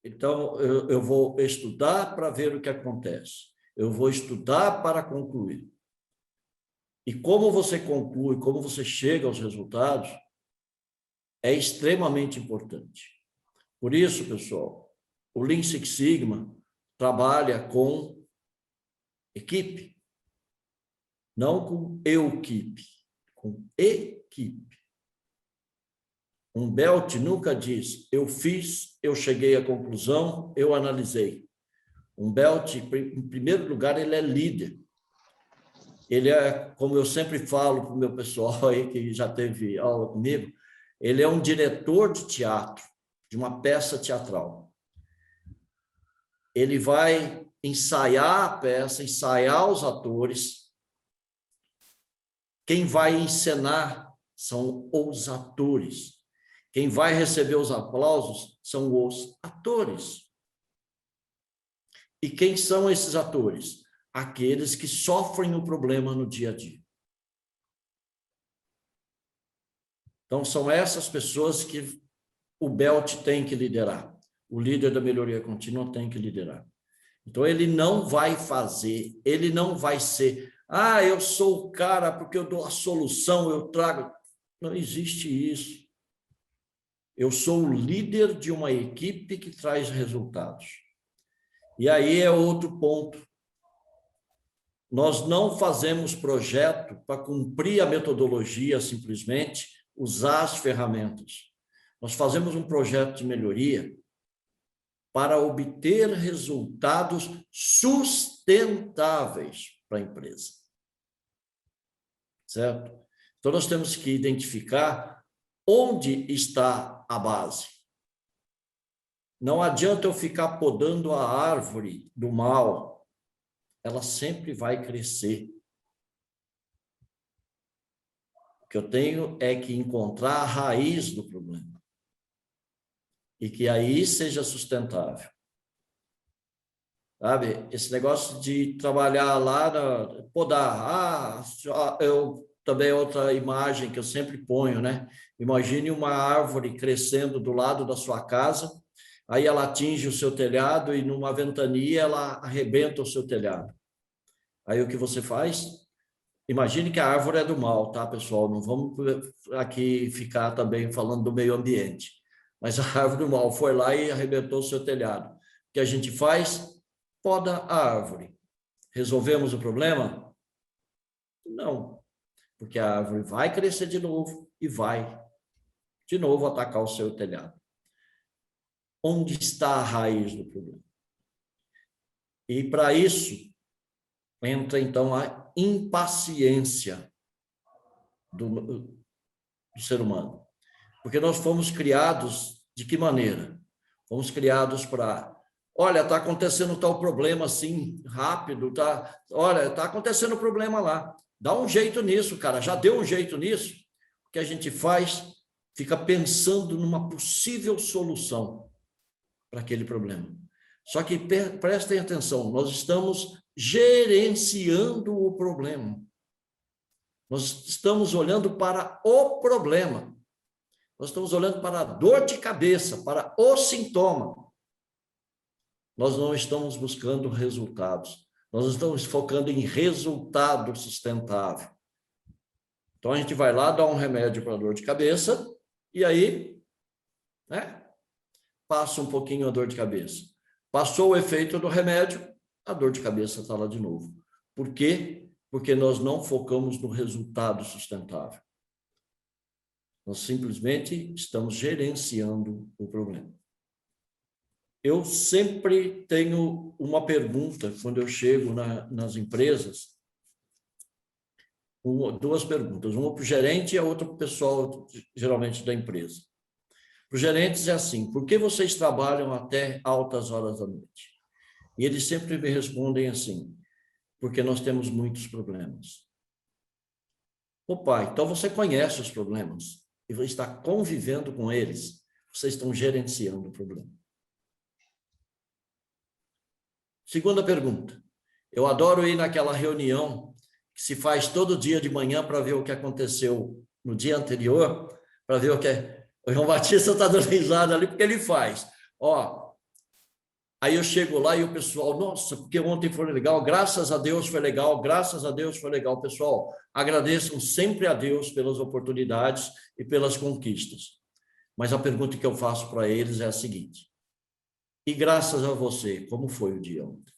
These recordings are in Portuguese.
Então, eu vou estudar para ver o que acontece. Eu vou estudar para concluir. E como você conclui, como você chega aos resultados, é extremamente importante. Por isso, pessoal, o Lean Six Sigma trabalha com equipe, não com equipe, com equipe. Um Belt nunca diz, eu fiz, eu cheguei à conclusão, eu analisei. Um Belt, em primeiro lugar, ele é líder. Ele é, como eu sempre falo para o meu pessoal aí, que já teve aula comigo, ele é um diretor de teatro, de uma peça teatral. Ele vai ensaiar a peça, ensaiar os atores. Quem vai encenar são os atores. Quem vai receber os aplausos são os atores. E quem são esses atores? Aqueles que sofrem o problema no dia a dia. Então, são essas pessoas que o Belt tem que liderar. O líder da melhoria contínua tem que liderar. Então, ele não vai fazer, ele não vai ser, eu sou o cara porque eu dou a solução, eu trago. Não existe isso. Eu sou o líder de uma equipe que traz resultados. E aí é outro ponto. Nós não fazemos projeto para cumprir a metodologia, simplesmente usar as ferramentas. Nós fazemos um projeto de melhoria para obter resultados sustentáveis para a empresa. Certo? Então, nós temos que identificar onde está a base. Não adianta eu ficar podando a árvore do mal. Ela sempre vai crescer. O que eu tenho é que encontrar a raiz do problema. E que aí seja sustentável. Sabe? Esse negócio de trabalhar lá, podar. Eu também outra imagem que eu sempre ponho, né? Imagine uma árvore crescendo do lado da sua casa, aí ela atinge o seu telhado e numa ventania ela arrebenta o seu telhado. Aí o que você faz? Imagine que a árvore é do mal, tá, pessoal? Não vamos aqui ficar também falando do meio ambiente. Mas a árvore do mal foi lá e arrebentou o seu telhado. O que a gente faz? Poda a árvore. Resolvemos o problema? Não. Porque a árvore vai crescer de novo e vai de novo atacar o seu telhado. Onde está a raiz do problema? E para isso, entra então a impaciência do ser humano. Porque nós fomos criados de que maneira? Fomos criados para, olha, está acontecendo tal problema assim, rápido, olha, está acontecendo problema lá. Dá um jeito nisso, cara, já deu um jeito nisso. O que a gente faz? Fica pensando numa possível solução para aquele problema. Só que prestem atenção, nós estamos gerenciando o problema. Nós estamos olhando para o problema. Nós estamos olhando para a dor de cabeça, para o sintoma. Nós não estamos buscando resultados. Nós estamos focando em resultado sustentável. Então, a gente vai lá, dá um remédio para a dor de cabeça, e aí, né, passa um pouquinho a dor de cabeça. Passou o efeito do remédio, a dor de cabeça está lá de novo. Por quê? Porque nós não focamos no resultado sustentável. Nós simplesmente estamos gerenciando o problema. Eu sempre tenho uma pergunta quando eu chego nas empresas, duas perguntas, uma para o gerente e a outra para o pessoal, geralmente, da empresa. Para os gerentes é assim, por que vocês trabalham até altas horas da noite? E eles sempre me respondem assim, porque nós temos muitos problemas. Opa, então você conhece os problemas e você está convivendo com eles, vocês estão gerenciando o problema. Segunda pergunta, eu adoro ir naquela reunião que se faz todo dia de manhã para ver o que aconteceu no dia anterior, para ver o que é. O João Batista está dando risada ali porque ele faz. Aí eu chego lá e o pessoal, nossa, porque ontem foi legal, graças a Deus foi legal, graças a Deus foi legal. Pessoal, agradeçam sempre a Deus pelas oportunidades e pelas conquistas. Mas a pergunta que eu faço para eles é a seguinte: e graças a você, como foi o dia ontem?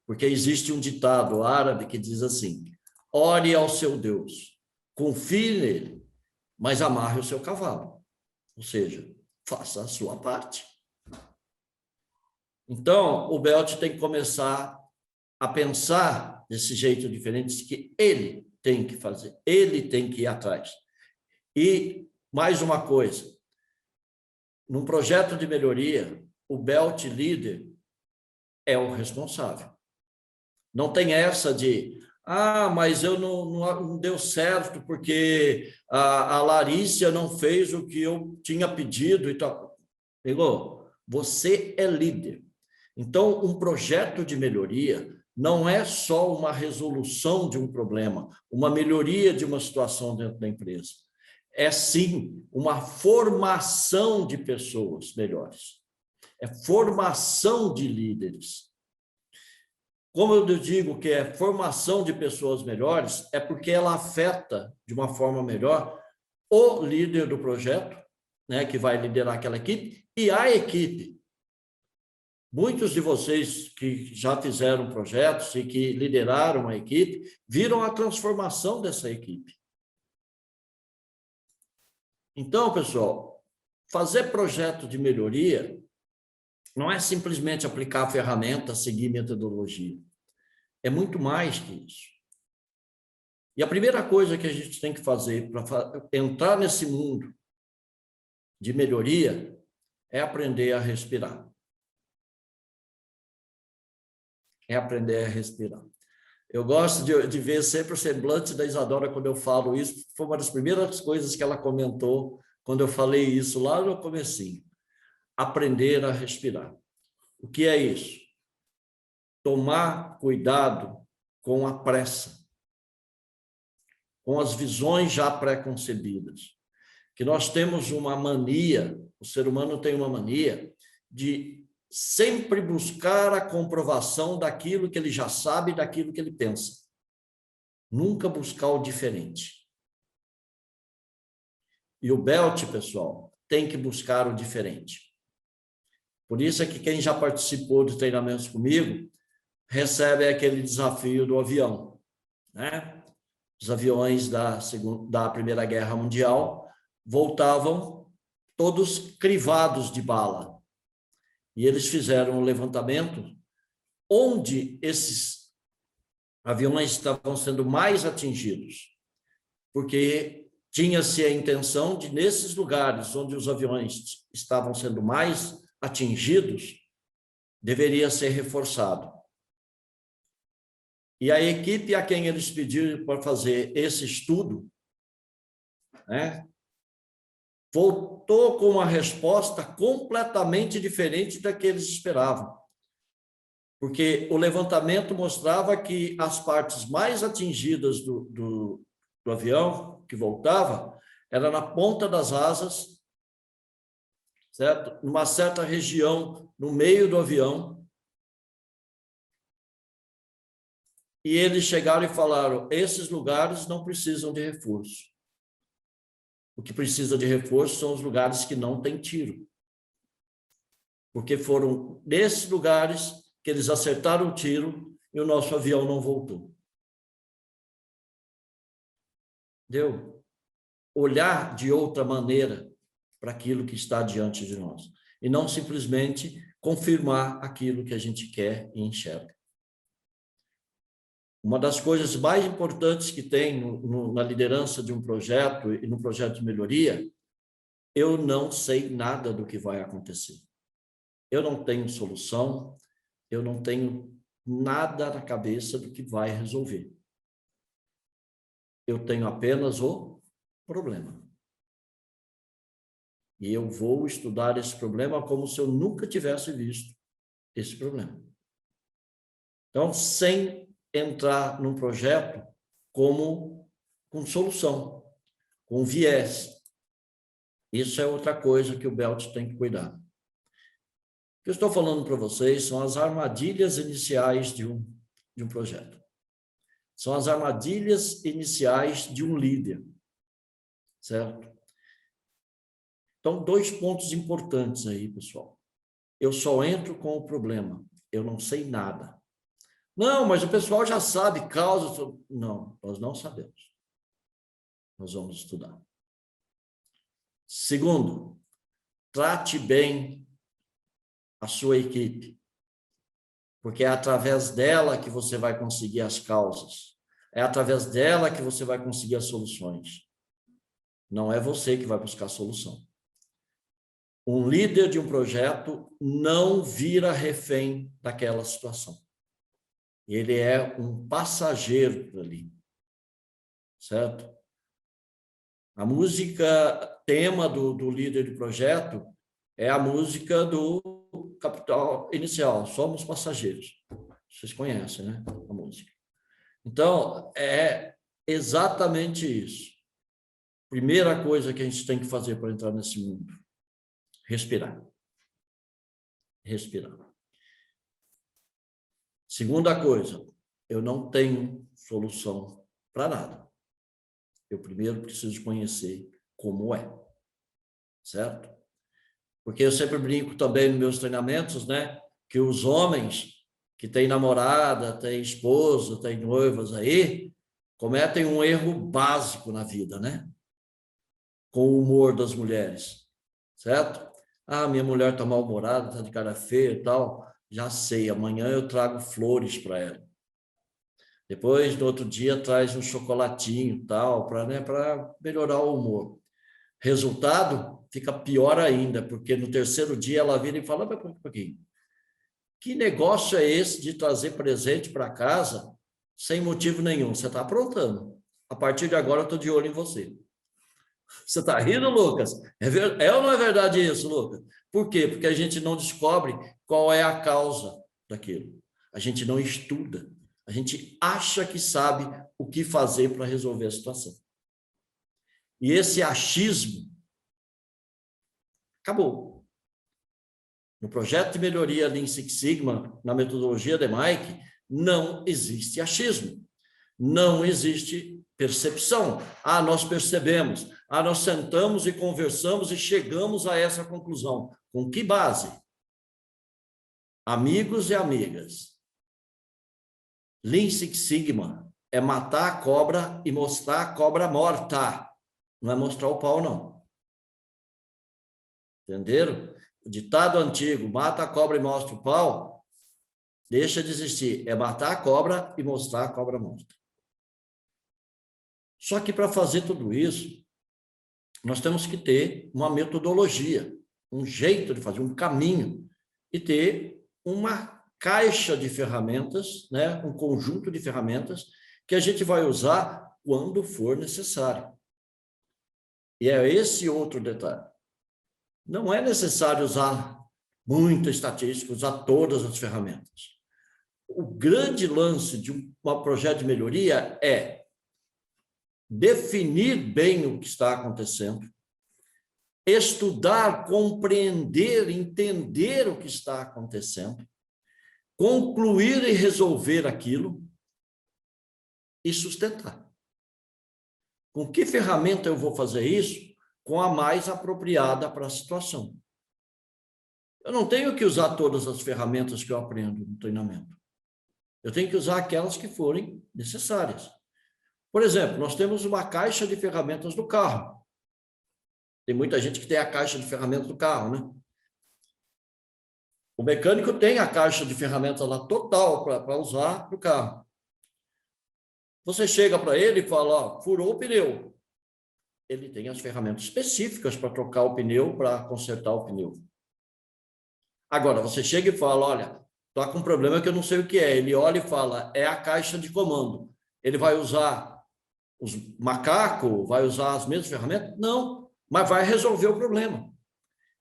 Porque existe um ditado árabe que diz assim: ore ao seu Deus, confie nele, mas amarre o seu cavalo. Ou seja, faça a sua parte. Então, o Belt tem que começar a pensar desse jeito diferente, que ele tem que fazer, ele tem que ir atrás. E mais uma coisa, num projeto de melhoria, o Belt líder é o responsável. Não tem essa de, mas eu não deu certo porque a Larissa não fez o que eu tinha pedido e tal. Amigo, você é líder. Então, um projeto de melhoria não é só uma resolução de um problema, uma melhoria de uma situação dentro da empresa. É, sim, uma formação de pessoas melhores. É formação de líderes. Como eu digo que é formação de pessoas melhores, é porque ela afeta de uma forma melhor o líder do projeto, né, que vai liderar aquela equipe, e a equipe. Muitos de vocês que já fizeram projetos e que lideraram a equipe, viram a transformação dessa equipe. Então, pessoal, fazer projeto de melhoria não é simplesmente aplicar a ferramenta, seguir metodologia. É muito mais que isso. E a primeira coisa que a gente tem que fazer para entrar nesse mundo de melhoria é aprender a respirar. É aprender a respirar. Eu gosto de ver sempre o semblante da Isadora quando eu falo isso. Foi uma das primeiras coisas que ela comentou quando eu falei isso lá no comecinho. Aprender a respirar. O que é isso? Tomar cuidado com a pressa, com as visões já pré-concebidas. Que nós temos uma mania, o ser humano tem uma mania de sempre buscar a comprovação daquilo que ele já sabe, daquilo que ele pensa. Nunca buscar o diferente. E o Belt, pessoal, tem que buscar o diferente. Por isso é que quem já participou de treinamentos comigo recebe aquele desafio do avião, né? Os aviões da Primeira Guerra Mundial voltavam todos crivados de bala. E eles fizeram um levantamento onde esses aviões estavam sendo mais atingidos, porque tinha-se a intenção de, nesses lugares onde os aviões estavam sendo mais atingidos, deveria ser reforçado. E a equipe a quem eles pediram para fazer esse estudo, né, voltou com uma resposta completamente diferente da que eles esperavam. Porque o levantamento mostrava que as partes mais atingidas do avião, que voltava, era na ponta das asas, certo? Numa certa região no meio do avião. E eles chegaram e falaram: esses lugares não precisam de reforço. O que precisa de reforço são os lugares que não tem tiro. Porque foram nesses lugares que eles acertaram o tiro e o nosso avião não voltou. Deu? Olhar de outra maneira para aquilo que está diante de nós. E não simplesmente confirmar aquilo que a gente quer e enxerga. Uma das coisas mais importantes que tem na liderança de um projeto e no projeto de melhoria, eu não sei nada do que vai acontecer. Eu não tenho solução, eu não tenho nada na cabeça do que vai resolver. Eu tenho apenas o problema. E eu vou estudar esse problema como se eu nunca tivesse visto esse problema. Então, sem entrar num projeto com solução, com viés. Isso é outra coisa que o Belt tem que cuidar. O que eu estou falando para vocês são as armadilhas iniciais de um projeto. São as armadilhas iniciais de um líder, certo? Então, 2 pontos importantes aí, pessoal. Eu só entro com o problema, eu não sei nada. Não, mas o pessoal já sabe causa. Não, nós não sabemos. Nós vamos estudar. Segundo, trate bem a sua equipe, porque é através dela que você vai conseguir as causas. É através dela que você vai conseguir as soluções. Não é você que vai buscar a solução. Um líder de um projeto não vira refém daquela situação. Ele é um passageiro ali, certo? A música tema do líder de projeto é a música do Capital Inicial, Somos Passageiros. Vocês conhecem, né? A música. Então, é exatamente isso. Primeira coisa que a gente tem que fazer para entrar nesse mundo: respirar. Respirar. Segunda coisa, eu não tenho solução para nada. Eu primeiro preciso conhecer como é, certo? Porque eu sempre brinco também nos meus treinamentos, né? Que os homens que têm namorada, têm esposa, têm noivas aí, cometem um erro básico na vida, né? Com o humor das mulheres, certo? Ah, minha mulher está mal-humorada, está de cara feia e tal. Já sei, amanhã eu trago flores para ela. Depois, no outro dia, traz um chocolatinho e tal, para, né, para melhorar o humor. Resultado, fica pior ainda, porque no terceiro dia ela vira e fala: um pouquinho, que negócio é esse de trazer presente para casa sem motivo nenhum? Você está aprontando. A partir de agora eu estou de olho em você. Você está rindo, Lucas? É ou não é verdade isso, Lucas? Por quê? Porque a gente não descobre qual é a causa daquilo. A gente não estuda. A gente acha que sabe o que fazer para resolver a situação. E esse achismo acabou. No projeto de melhoria Lean Six Sigma, na metodologia de Mike, não existe achismo. Não existe percepção. Ah, nós percebemos. Ah, nós sentamos e conversamos e chegamos a essa conclusão. Com que base? Amigos e amigas, Lean Six Sigma é matar a cobra e mostrar a cobra morta. Não é mostrar o pau, não. Entenderam? O ditado antigo, mata a cobra e mostra o pau, deixa de existir. É matar a cobra e mostrar a cobra morta. Só que para fazer tudo isso, nós temos que ter uma metodologia, um jeito de fazer, um caminho, e ter uma caixa de ferramentas, né? Um conjunto de ferramentas que a gente vai usar quando for necessário. E é esse outro detalhe. Não é necessário usar muita estatística, usar todas as ferramentas. O grande lance de um projeto de melhoria é definir bem o que está acontecendo, estudar, compreender, entender o que está acontecendo, concluir e resolver aquilo e sustentar. Com que ferramenta eu vou fazer isso? Com a mais apropriada para a situação. Eu não tenho que usar todas as ferramentas que eu aprendo no treinamento. Eu tenho que usar aquelas que forem necessárias. Por exemplo, nós temos uma caixa de ferramentas do carro. Tem muita gente que tem a caixa de ferramentas do carro, né? O mecânico tem a caixa de ferramentas lá total para usar no carro. Você chega para ele e fala: ó, furou o pneu. Ele tem as ferramentas específicas para trocar o pneu, para consertar o pneu. Agora, você chega e fala: olha, estou com um problema que eu não sei o que é. Ele olha e fala: é a caixa de comando. Ele vai usar os macacos, vai usar as mesmas ferramentas? Não, mas vai resolver o problema.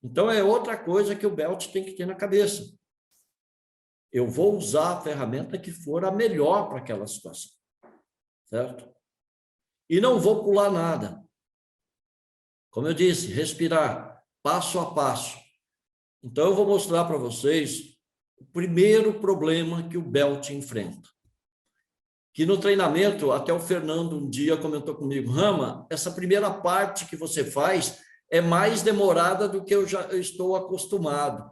Então, é outra coisa que o Belt tem que ter na cabeça. Eu vou usar a ferramenta que for a melhor para aquela situação. Certo? E não vou pular nada. Como eu disse, respirar, passo a passo. Então, eu vou mostrar para vocês o primeiro problema que o Belt enfrenta. Que no treinamento, até o Fernando um dia comentou comigo, Rama, essa primeira parte que você faz é mais demorada do que eu já estou acostumado.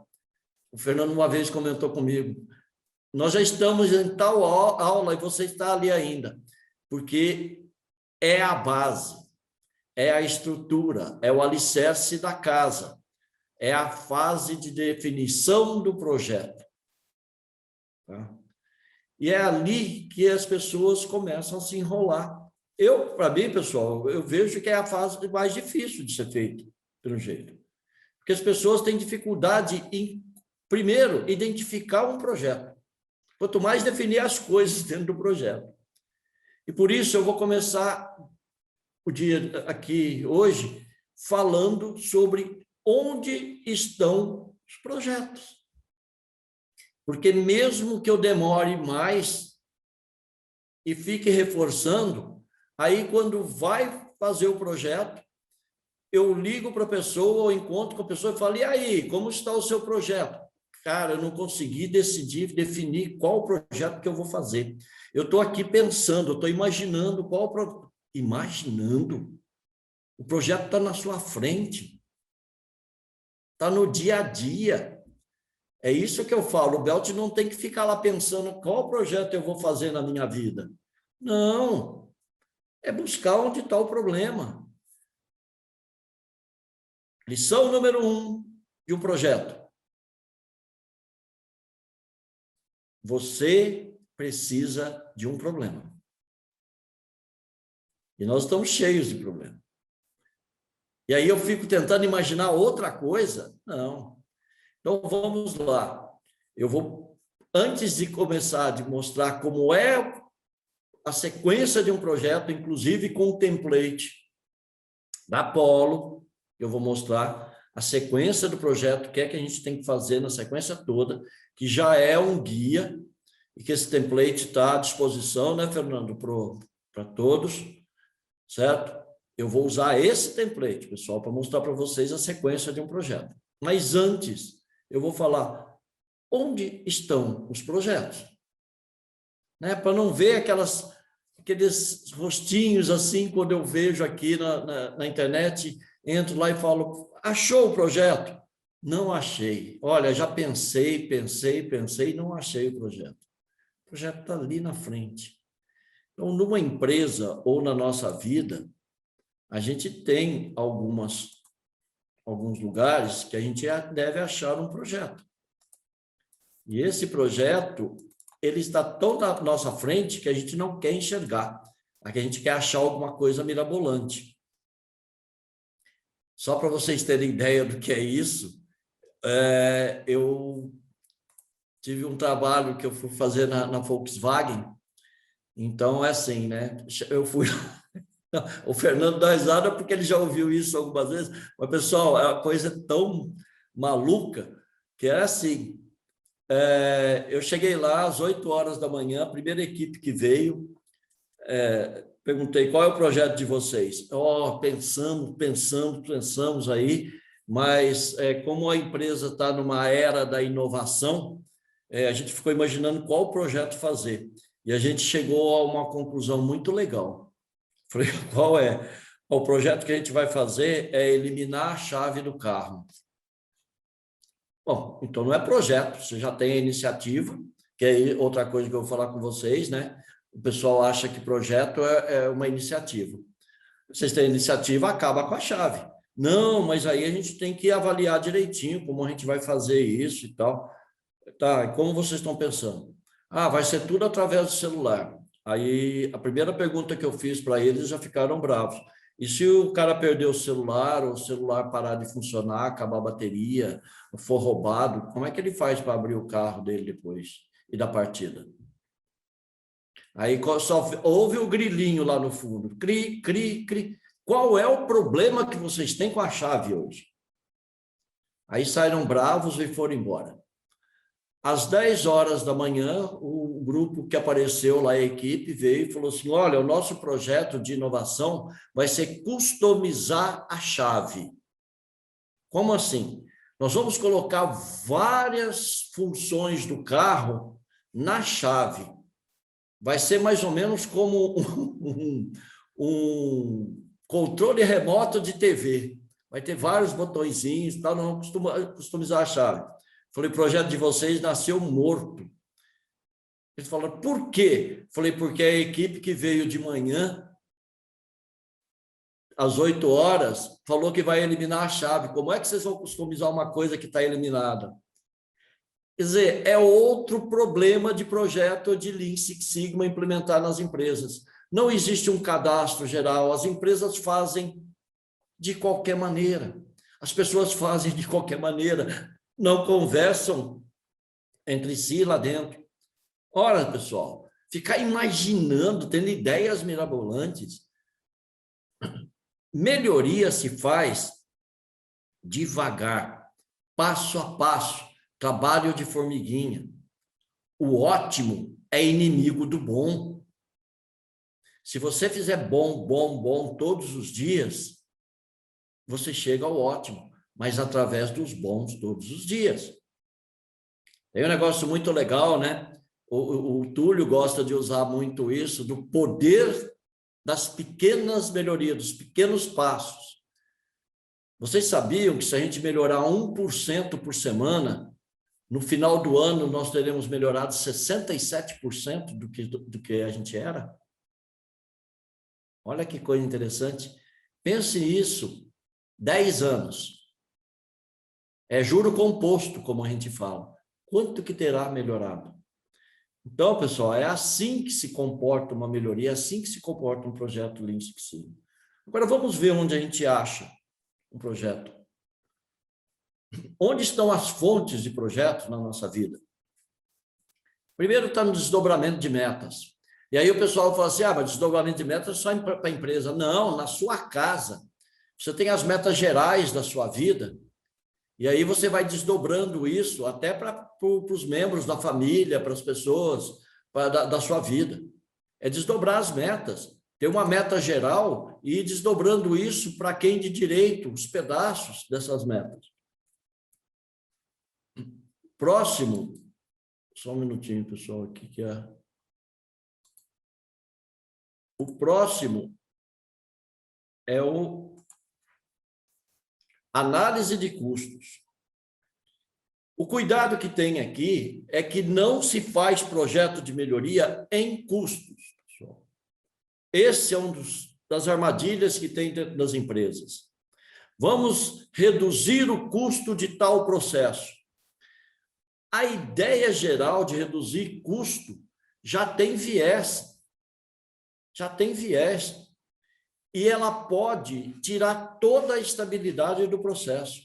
O Fernando uma vez comentou comigo, nós já estamos em tal aula e você está ali ainda, porque é a base, é a estrutura, é o alicerce da casa, é a fase de definição do projeto. Tá? E é ali que as pessoas começam a se enrolar. Para mim, pessoal, eu vejo que é a fase mais difícil de ser feita, pelo jeito. Porque as pessoas têm dificuldade em, primeiro, identificar um projeto. Quanto mais definir as coisas dentro do projeto. E por isso eu vou começar o dia aqui hoje falando sobre onde estão os projetos. Porque mesmo que eu demore mais e fique reforçando, aí quando vai fazer o projeto, eu ligo para a pessoa, ou encontro com a pessoa e falo, e aí, como está o seu projeto? Cara, eu não consegui definir qual projeto que eu vou fazer. Eu estou aqui pensando, eu estou imaginando imaginando? O projeto está na sua frente. Está no dia a dia. É isso que eu falo, o Belt não tem que ficar lá pensando qual projeto eu vou fazer na minha vida. Não. É buscar onde está o problema. Lição número 1 de um projeto. Você precisa de um problema. E nós estamos cheios de problemas. E aí eu fico tentando imaginar outra coisa. Não. Então, vamos lá. Eu vou, antes de começar a mostrar como é a sequência de um projeto, inclusive com o template da Apollo, eu vou mostrar a sequência do projeto, o que é que a gente tem que fazer na sequência toda, que já é um guia, e que esse template está à disposição, né, Fernando, para todos, certo? Eu vou usar esse template, pessoal, para mostrar para vocês a sequência de um projeto. Mas antes, eu vou falar onde estão os projetos, né? Para não ver aqueles rostinhos assim, quando eu vejo aqui na internet, entro lá e falo, achou o projeto? Não achei. Olha, já pensei, não achei o projeto. O projeto está ali na frente. Então, numa empresa ou na nossa vida, a gente tem alguns lugares que a gente deve achar um projeto. E esse projeto, ele está tão na nossa frente que a gente não quer enxergar. A gente quer achar alguma coisa mirabolante. Só para vocês terem ideia do que é isso, eu tive um trabalho que eu fui fazer na Volkswagen. Então, é assim, né? Eu fui... O Fernando dá risada porque ele já ouviu isso algumas vezes. Mas, pessoal, é uma coisa tão maluca que é assim... eu cheguei lá às 8 horas da manhã, a primeira equipe que veio, perguntei qual é o projeto de vocês. Pensamos aí, mas como a empresa está numa era da inovação, a gente ficou imaginando qual projeto fazer. E a gente chegou a uma conclusão muito legal. Falei, qual é? O projeto que a gente vai fazer é eliminar a chave do carro. Bom, então não é projeto, você já tem a iniciativa, que é outra coisa que eu vou falar com vocês, né? O pessoal acha que projeto é uma iniciativa. Vocês têm a iniciativa, acaba com a chave. Não, mas aí a gente tem que avaliar direitinho como a gente vai fazer isso e tal. Tá, e como vocês estão pensando? Vai ser tudo através do celular. Aí a primeira pergunta que eu fiz para eles já ficaram bravos. E se o cara perder o celular, ou o celular parar de funcionar, acabar a bateria, for roubado, como é que ele faz para abrir o carro dele depois e da partida? Aí só ouve o grilinho lá no fundo. Cri, cri, cri. Qual é o problema que vocês têm com a chave hoje? Aí saíram bravos e foram embora. Às 10 horas da manhã, o grupo que apareceu lá, a equipe, veio e falou assim, olha, o nosso projeto de inovação vai ser customizar a chave. Como assim? Nós vamos colocar várias funções do carro na chave. Vai ser mais ou menos como um controle remoto de TV. Vai ter vários botõezinhos, tal, não customizar a chave. Falei, o projeto de vocês nasceu morto. Eles falaram, por quê? Falei, porque a equipe que veio de manhã, às 8 horas, falou que vai eliminar a chave. Como é que vocês vão customizar uma coisa que está eliminada? Quer dizer, é outro problema de projeto de Lean Six Sigma implementar nas empresas. Não existe um cadastro geral, as empresas fazem de qualquer maneira. As pessoas fazem de qualquer maneira, não conversam entre si lá dentro. Ora, pessoal, ficar imaginando, tendo ideias mirabolantes, melhoria se faz devagar, passo a passo, trabalho de formiguinha. O ótimo é inimigo do bom. Se você fizer bom todos os dias, você chega ao ótimo, mas através dos bons todos os dias. Tem um negócio muito legal, né? O Túlio gosta de usar muito isso, do poder das pequenas melhorias, dos pequenos passos. Vocês sabiam que se a gente melhorar 1% por semana, no final do ano nós teremos melhorado 67% do que a gente era? Olha que coisa interessante. Pense isso, 10 anos. É juro composto, como a gente fala. Quanto que terá melhorado? Então, pessoal, é assim que se comporta uma melhoria, é assim que se comporta um projeto Lean Six Sigma. Agora, vamos ver onde a gente acha um projeto. Onde estão as fontes de projetos na nossa vida? Primeiro está no desdobramento de metas. E aí o pessoal fala assim, mas desdobramento de metas é só para a empresa. Não, na sua casa. Você tem as metas gerais da sua vida, e aí você vai desdobrando isso até para os membros da família, para as pessoas da sua vida. É desdobrar as metas. Ter uma meta geral e ir desdobrando isso para quem de direito, os pedaços dessas metas. Próximo, só um minutinho, pessoal, aqui que é... O próximo é o análise de custos. O cuidado que tem aqui é que não se faz projeto de melhoria em custos, pessoal. Esse é um das armadilhas que tem dentro das empresas. Vamos reduzir o custo de tal processo. A ideia geral de reduzir custo já tem viés. Já tem viés. E ela pode tirar toda a estabilidade do processo.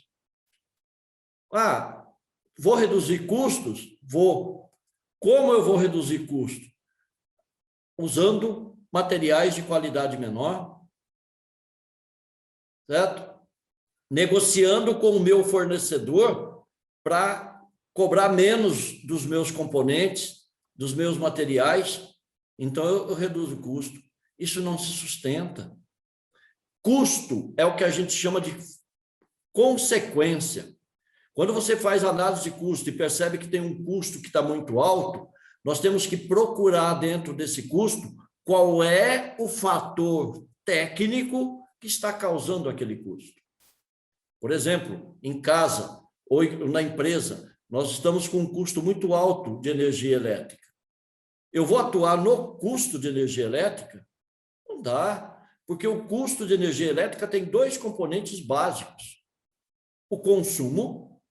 Vou reduzir custos? Vou. Como eu vou reduzir custo? Usando materiais de qualidade menor, certo? Negociando com o meu fornecedor para cobrar menos dos meus componentes, dos meus materiais. Então, eu reduzo o custo. Isso não se sustenta. Custo é o que a gente chama de consequência. Quando você faz análise de custo e percebe que tem um custo que está muito alto, nós temos que procurar dentro desse custo qual é o fator técnico que está causando aquele custo. Por exemplo, em casa ou na empresa, nós estamos com um custo muito alto de energia elétrica. Eu vou atuar no custo de energia elétrica? Não dá. Porque o custo de energia elétrica tem 2 componentes básicos. O consumo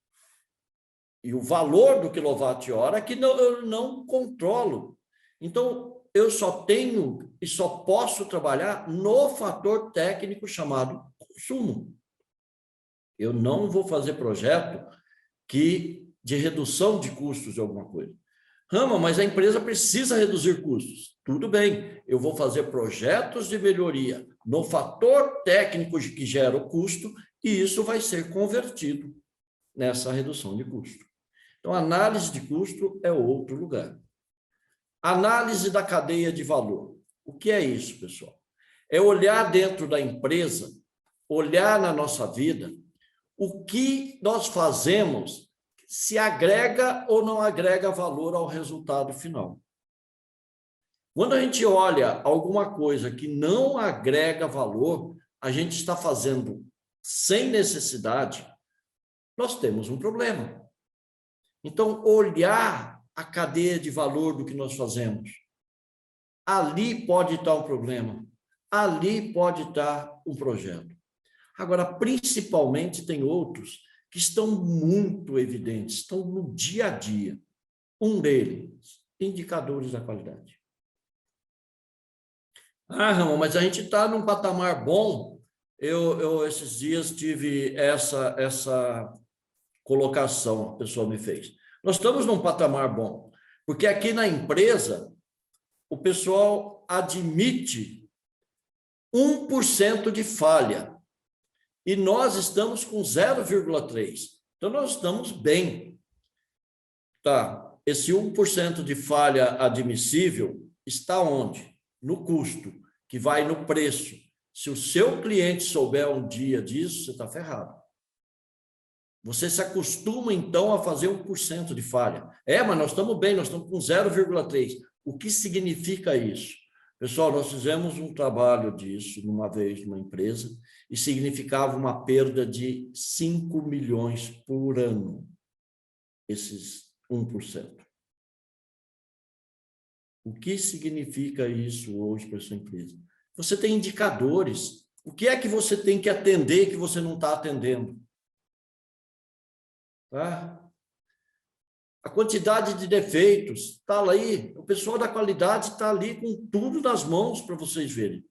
e o valor do quilowatt-hora que eu não controlo. Então, eu só tenho e só posso trabalhar no fator técnico chamado consumo. Eu não vou fazer projeto de redução de custos de alguma coisa. Rama, mas a empresa precisa reduzir custos. Tudo bem, eu vou fazer projetos de melhoria no fator técnico que gera o custo e isso vai ser convertido nessa redução de custo. Então, análise de custo é outro lugar. Análise da cadeia de valor. O que é isso, pessoal? É olhar dentro da empresa, olhar na nossa vida, o que nós fazemos se agrega ou não agrega valor ao resultado final. Quando a gente olha alguma coisa que não agrega valor, a gente está fazendo sem necessidade, nós temos um problema. Então, olhar a cadeia de valor do que nós fazemos, ali pode estar um problema, ali pode estar um projeto. Agora, principalmente, tem outros que estão muito evidentes, estão no dia a dia. Um deles, indicadores da qualidade. Ramon, mas a gente está num patamar bom. Eu esses dias tive essa colocação, a pessoa me fez. Nós estamos num patamar bom, porque aqui na empresa, o pessoal admite 1% de falha, e nós estamos com 0,3%. Então, nós estamos bem. Tá, esse 1% de falha admissível está onde? No custo, que vai no preço. Se o seu cliente souber um dia disso, você está ferrado. Você se acostuma, então, a fazer 1% de falha. Mas nós estamos bem, nós estamos com 0,3%. O que significa isso? Pessoal, nós fizemos um trabalho disso uma vez numa empresa e significava uma perda de 5 milhões por ano, esses 1%. O que significa isso hoje para a sua empresa? Você tem indicadores. O que é que você tem que atender que você não está atendendo? Tá? A quantidade de defeitos está aí. O pessoal da qualidade está ali com tudo nas mãos para vocês verem.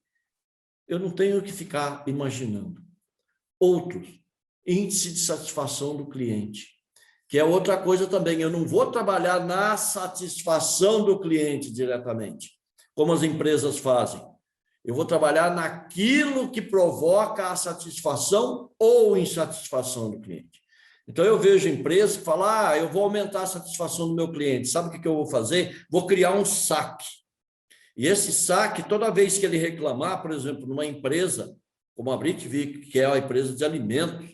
Eu não tenho que ficar imaginando. Outros, índice de satisfação do cliente, que é outra coisa também. Eu não vou trabalhar na satisfação do cliente diretamente, como as empresas fazem. Eu vou trabalhar naquilo que provoca a satisfação ou insatisfação do cliente. Então, eu vejo empresas que falam, eu vou aumentar a satisfação do meu cliente. Sabe o que eu vou fazer? Vou criar um saque. E esse saque, toda vez que ele reclamar, por exemplo, numa empresa como a Britvic, que é a empresa de alimentos,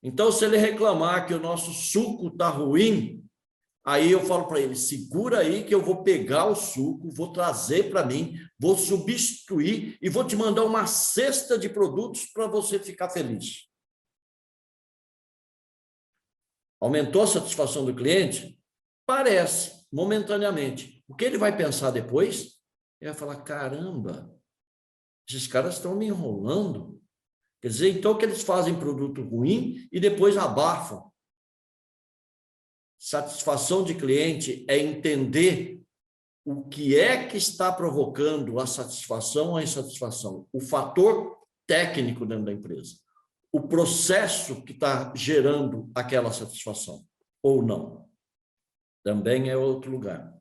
então, se ele reclamar que o nosso suco está ruim, aí eu falo para ele, segura aí que eu vou pegar o suco, vou trazer para mim, vou substituir e vou te mandar uma cesta de produtos para você ficar feliz. Aumentou a satisfação do cliente? Parece, momentaneamente. O que ele vai pensar depois? Ele vai falar, caramba, esses caras estão me enrolando. Quer dizer, então, que eles fazem produto ruim e depois abafam. Satisfação de cliente é entender o que é que está provocando a satisfação ou a insatisfação. O fator técnico dentro da empresa. O processo que está gerando aquela satisfação, ou não. Também é outro lugar.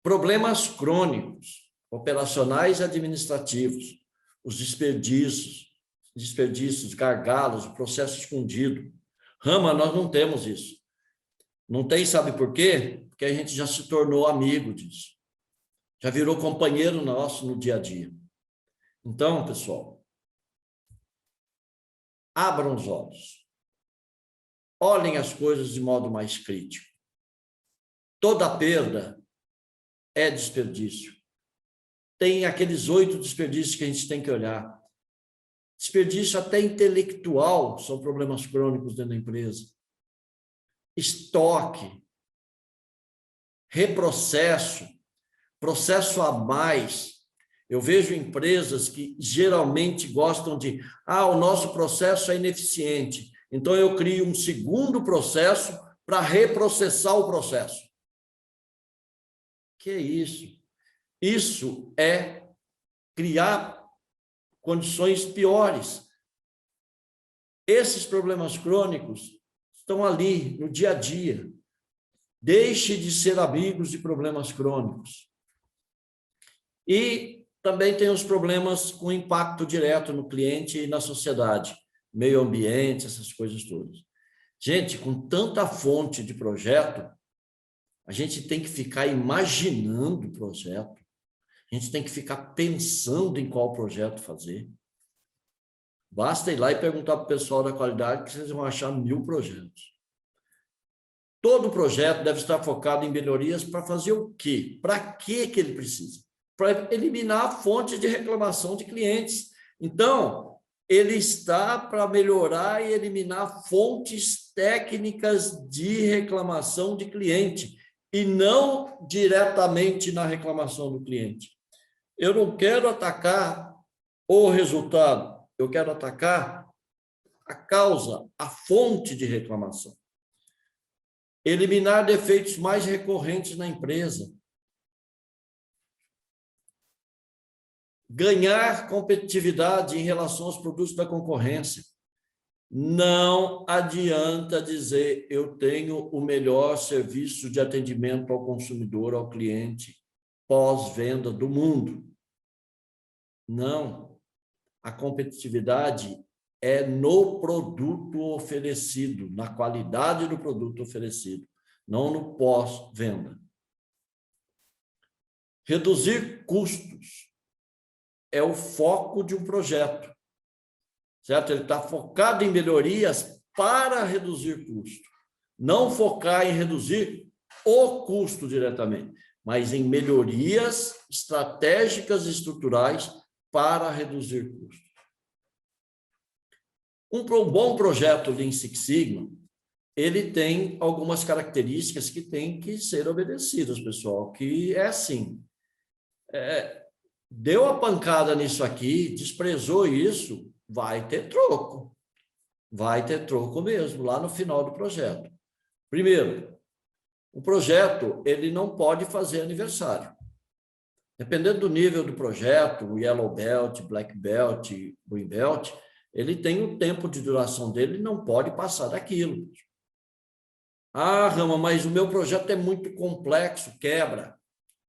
Problemas crônicos, operacionais e administrativos, os desperdícios, gargalos, o processo escondido. Rama, nós não temos isso. Não tem, sabe por quê? Porque a gente já se tornou amigo disso. Já virou companheiro nosso no dia a dia. Então, pessoal, abram os olhos. Olhem as coisas de modo mais crítico. Toda perda é desperdício. Tem aqueles 8 desperdícios que a gente tem que olhar. Desperdício até intelectual são problemas crônicos dentro da empresa. Estoque, reprocesso, processo a mais. Eu vejo empresas que geralmente gostam de, o nosso processo é ineficiente, então eu crio um segundo processo para reprocessar o processo. Que é isso? Isso é criar condições piores. Esses problemas crônicos estão ali no dia a dia. Deixe de ser amigos de problemas crônicos. E também tem os problemas com impacto direto no cliente e na sociedade, meio ambiente, essas coisas todas. Gente, com tanta fonte de projeto, a gente tem que ficar imaginando o projeto, a gente tem que ficar pensando em qual projeto fazer. Basta ir lá e perguntar para o pessoal da qualidade que vocês vão achar 1000 projetos. Todo projeto deve estar focado em melhorias para fazer o quê? Para que ele precisa? Para eliminar fontes de reclamação de clientes. Então, ele está para melhorar e eliminar fontes técnicas de reclamação de cliente e não diretamente na reclamação do cliente. Eu não quero atacar o resultado, eu quero atacar a causa, a fonte de reclamação. Eliminar defeitos mais recorrentes na empresa. Ganhar competitividade em relação aos produtos da concorrência. Não adianta dizer eu tenho o melhor serviço de atendimento ao consumidor, ao cliente, pós-venda do mundo. Não. A competitividade é no produto oferecido, na qualidade do produto oferecido, não no pós-venda. Reduzir custos é o foco de um projeto, certo? Ele está focado em melhorias para reduzir custo, não focar em reduzir o custo diretamente, mas em melhorias estratégicas e estruturais para reduzir custos. Um bom projeto Lean Six Sigma, ele tem algumas características que têm que ser obedecidas, pessoal, que é assim, deu a pancada nisso aqui, desprezou isso, vai ter troco mesmo, lá no final do projeto. Primeiro, o projeto, ele não pode fazer aniversário. Dependendo do nível do projeto, o Yellow Belt, Black Belt, Green Belt, ele tem um tempo de duração dele, não pode passar daquilo. Ah, Rama, mas o meu projeto é muito complexo, quebra.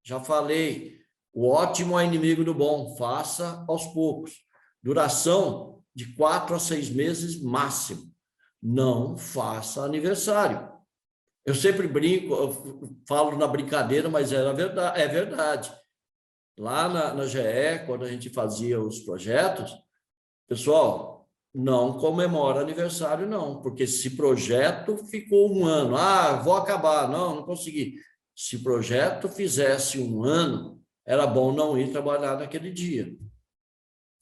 Já falei, o ótimo é inimigo do bom, faça aos poucos. Duração de 4 a 6 meses máximo. Não faça aniversário. Eu sempre brinco, eu falo na brincadeira, mas é verdade. Lá na GE, quando a gente fazia os projetos, pessoal, não comemora aniversário, não, porque se projeto ficou 1 ano, vou acabar, não consegui. Se projeto fizesse 1 ano, era bom não ir trabalhar naquele dia,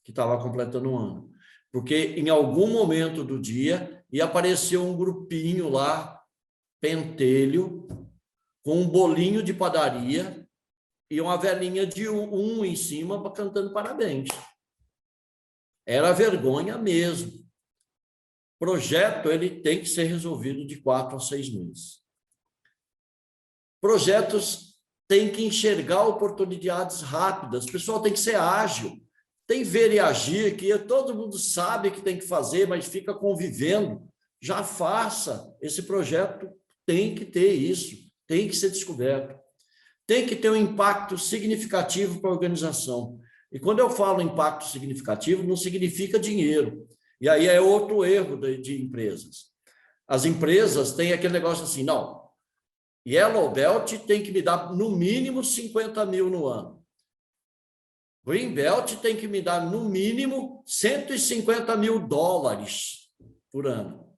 que estava completando 1 ano. Porque em algum momento do dia ia aparecer um grupinho lá, pentelho, com um bolinho de padaria e uma velhinha de em cima cantando parabéns. Era vergonha mesmo. Projeto, ele tem que ser resolvido de 4 a 6 meses. Projetos têm que enxergar oportunidades rápidas. O pessoal tem que ser ágil. Tem ver e agir, que todo mundo sabe que tem que fazer, mas fica convivendo. Já faça. Esse projeto tem que ter isso. Tem que ser descoberto. Tem que ter um impacto significativo para a organização. E quando eu falo impacto significativo, não significa dinheiro. E aí é outro erro de empresas. As empresas têm aquele negócio assim, não, Yellow Belt tem que me dar no mínimo 50 mil no ano. Green Belt tem que me dar no mínimo 150 mil dólares por ano.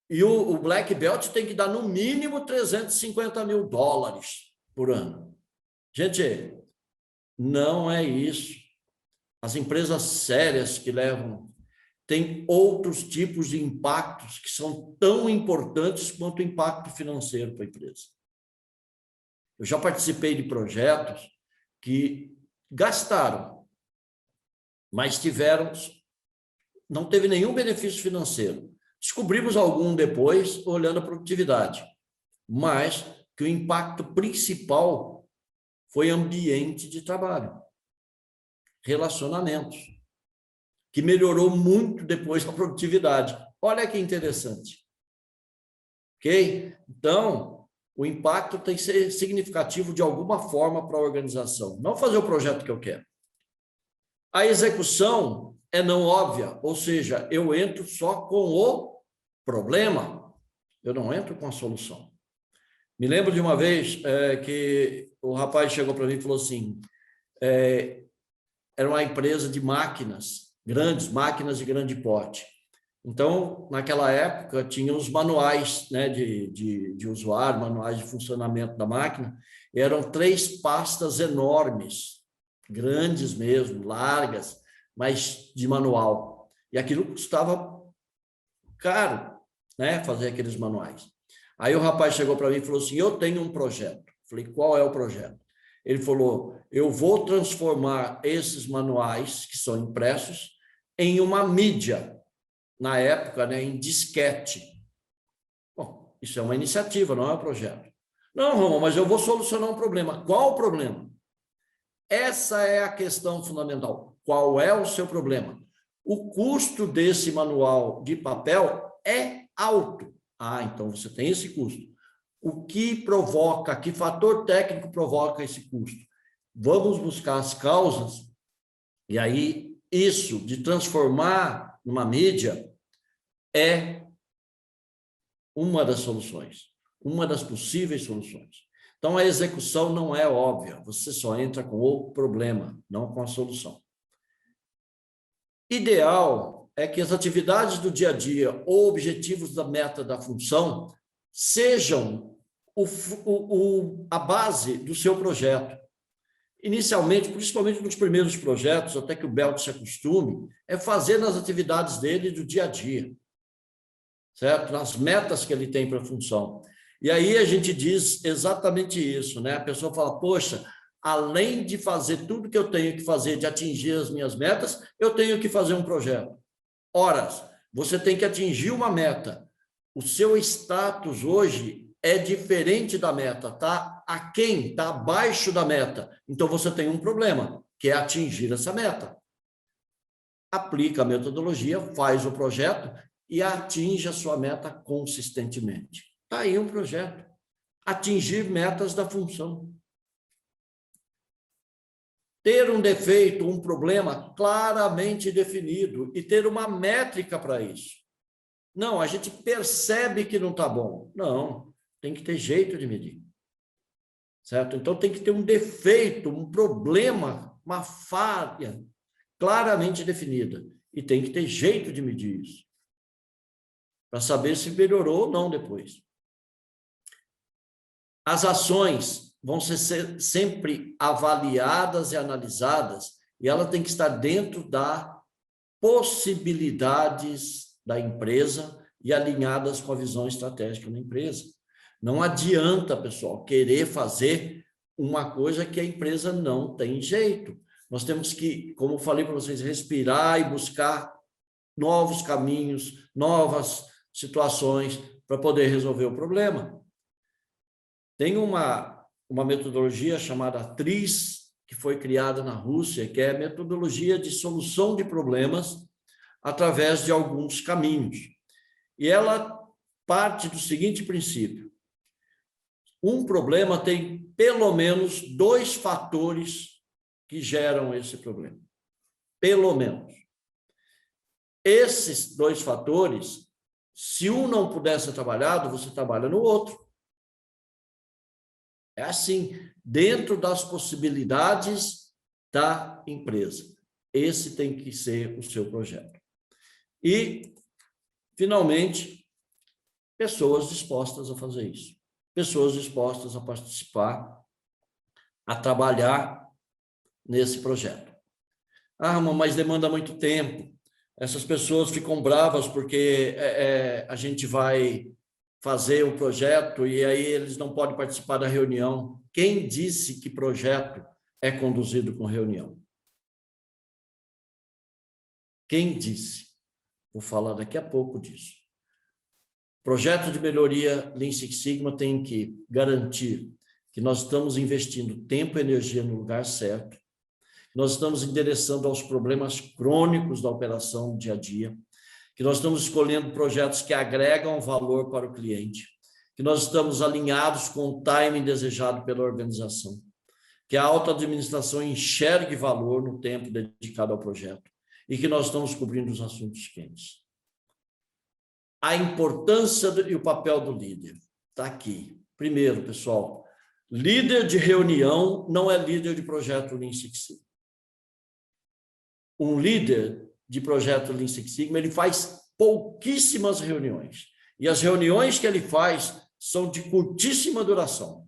E o Black Belt tem que dar no mínimo 350 mil dólares por ano. Gente, não é isso. As empresas sérias que levam têm outros tipos de impactos que são tão importantes quanto o impacto financeiro para a empresa. Eu já participei de projetos que gastaram, mas não teve nenhum benefício financeiro. Descobrimos algum depois, olhando a produtividade, mas que o impacto principal foi ambiente de trabalho, relacionamentos, que melhorou muito depois da produtividade. Olha que interessante. Ok? Então, o impacto tem que ser significativo de alguma forma para a organização. Não fazer o projeto que eu quero. A execução é não óbvia, ou seja, eu entro só com o problema, eu não entro com a solução. Me lembro de uma vez que o rapaz chegou para mim e falou assim, era uma empresa de máquinas grandes, máquinas de grande porte. Então, naquela época, tinha os manuais, né, de usuário, manuais de funcionamento da máquina, e eram 3 pastas enormes, grandes mesmo, largas, mas de manual. E aquilo custava caro, né, fazer aqueles manuais. Aí o rapaz chegou para mim e falou assim, eu tenho um projeto. Falei, qual é o projeto? Ele falou, eu vou transformar esses manuais, que são impressos, em uma mídia, na época, né, em disquete. Bom, isso é uma iniciativa, não é um projeto. Não, Roma, mas eu vou solucionar um problema. Qual o problema? Essa é a questão fundamental. Qual é o seu problema? O custo desse manual de papel é alto. Ah, então você tem esse custo. O que provoca, que fator técnico provoca esse custo? Vamos buscar as causas, e aí isso de transformar numa mídia é uma das soluções, uma das possíveis soluções. Então, a execução não é óbvia, você só entra com o problema, não com a solução. Ideal é que as atividades do dia a dia ou objetivos da meta da função sejam a base do seu projeto. Inicialmente, principalmente nos primeiros projetos, até que o Belt se acostume, é fazer nas atividades dele do dia a dia, certo? Nas metas que ele tem para a função. E aí a gente diz exatamente isso, né? A pessoa fala, poxa, além de fazer tudo que eu tenho que fazer, de atingir as minhas metas, eu tenho que fazer um projeto. Ora, você tem que atingir uma meta. O seu status hoje é diferente da meta, tá aquém, está abaixo da meta. Então, você tem um problema, que é atingir essa meta. Aplica a metodologia, faz o projeto e atinge a sua meta consistentemente. Está aí um projeto. Atingir metas da função. Ter um defeito, um problema claramente definido e ter uma métrica para isso. Não, a gente percebe que não está bom. Não, tem que ter jeito de medir. Certo? Então, tem que ter um defeito, um problema, uma falha claramente definida. E tem que ter jeito de medir isso. Para saber se melhorou ou não depois. As ações vão ser sempre avaliadas e analisadas, e ela tem que estar dentro das possibilidades da empresa e alinhadas com a visão estratégica da empresa. Não adianta, pessoal, querer fazer uma coisa que a empresa não tem jeito. Nós temos que, como eu falei para vocês, respirar e buscar novos caminhos, novas situações para poder resolver o problema. Tem uma metodologia chamada TRIZ, que foi criada na Rússia, que é a metodologia de solução de problemas através de alguns caminhos. E ela parte do seguinte princípio. Um problema tem pelo menos 2 fatores que geram esse problema. Pelo menos. Esses 2 fatores, se um não puder ser trabalhado, você trabalha no outro. É assim, dentro das possibilidades da empresa. Esse tem que ser o seu projeto. E, finalmente, pessoas dispostas a fazer isso. Pessoas dispostas a participar, a trabalhar nesse projeto. Ah, mas demanda muito tempo. Essas pessoas ficam bravas porque a gente vai fazer o projeto e aí eles não podem participar da reunião. Quem disse que projeto é conduzido com reunião? Quem disse? Vou falar daqui a pouco disso. Projeto de melhoria Lean Six Sigma tem que garantir que nós estamos investindo tempo e energia no lugar certo, nós estamos endereçando aos problemas crônicos da operação do dia a dia, que nós estamos escolhendo projetos que agregam valor para o cliente, que nós estamos alinhados com o timing desejado pela organização, que a alta administração enxergue valor no tempo dedicado ao projeto e que nós estamos cobrindo os assuntos quentes. A importância e o papel do líder está aqui. Primeiro, pessoal, líder de reunião não é líder de projeto Lean Six Sigma. Um líder de projeto Lean Six Sigma, ele faz pouquíssimas reuniões. E as reuniões que ele faz são de curtíssima duração.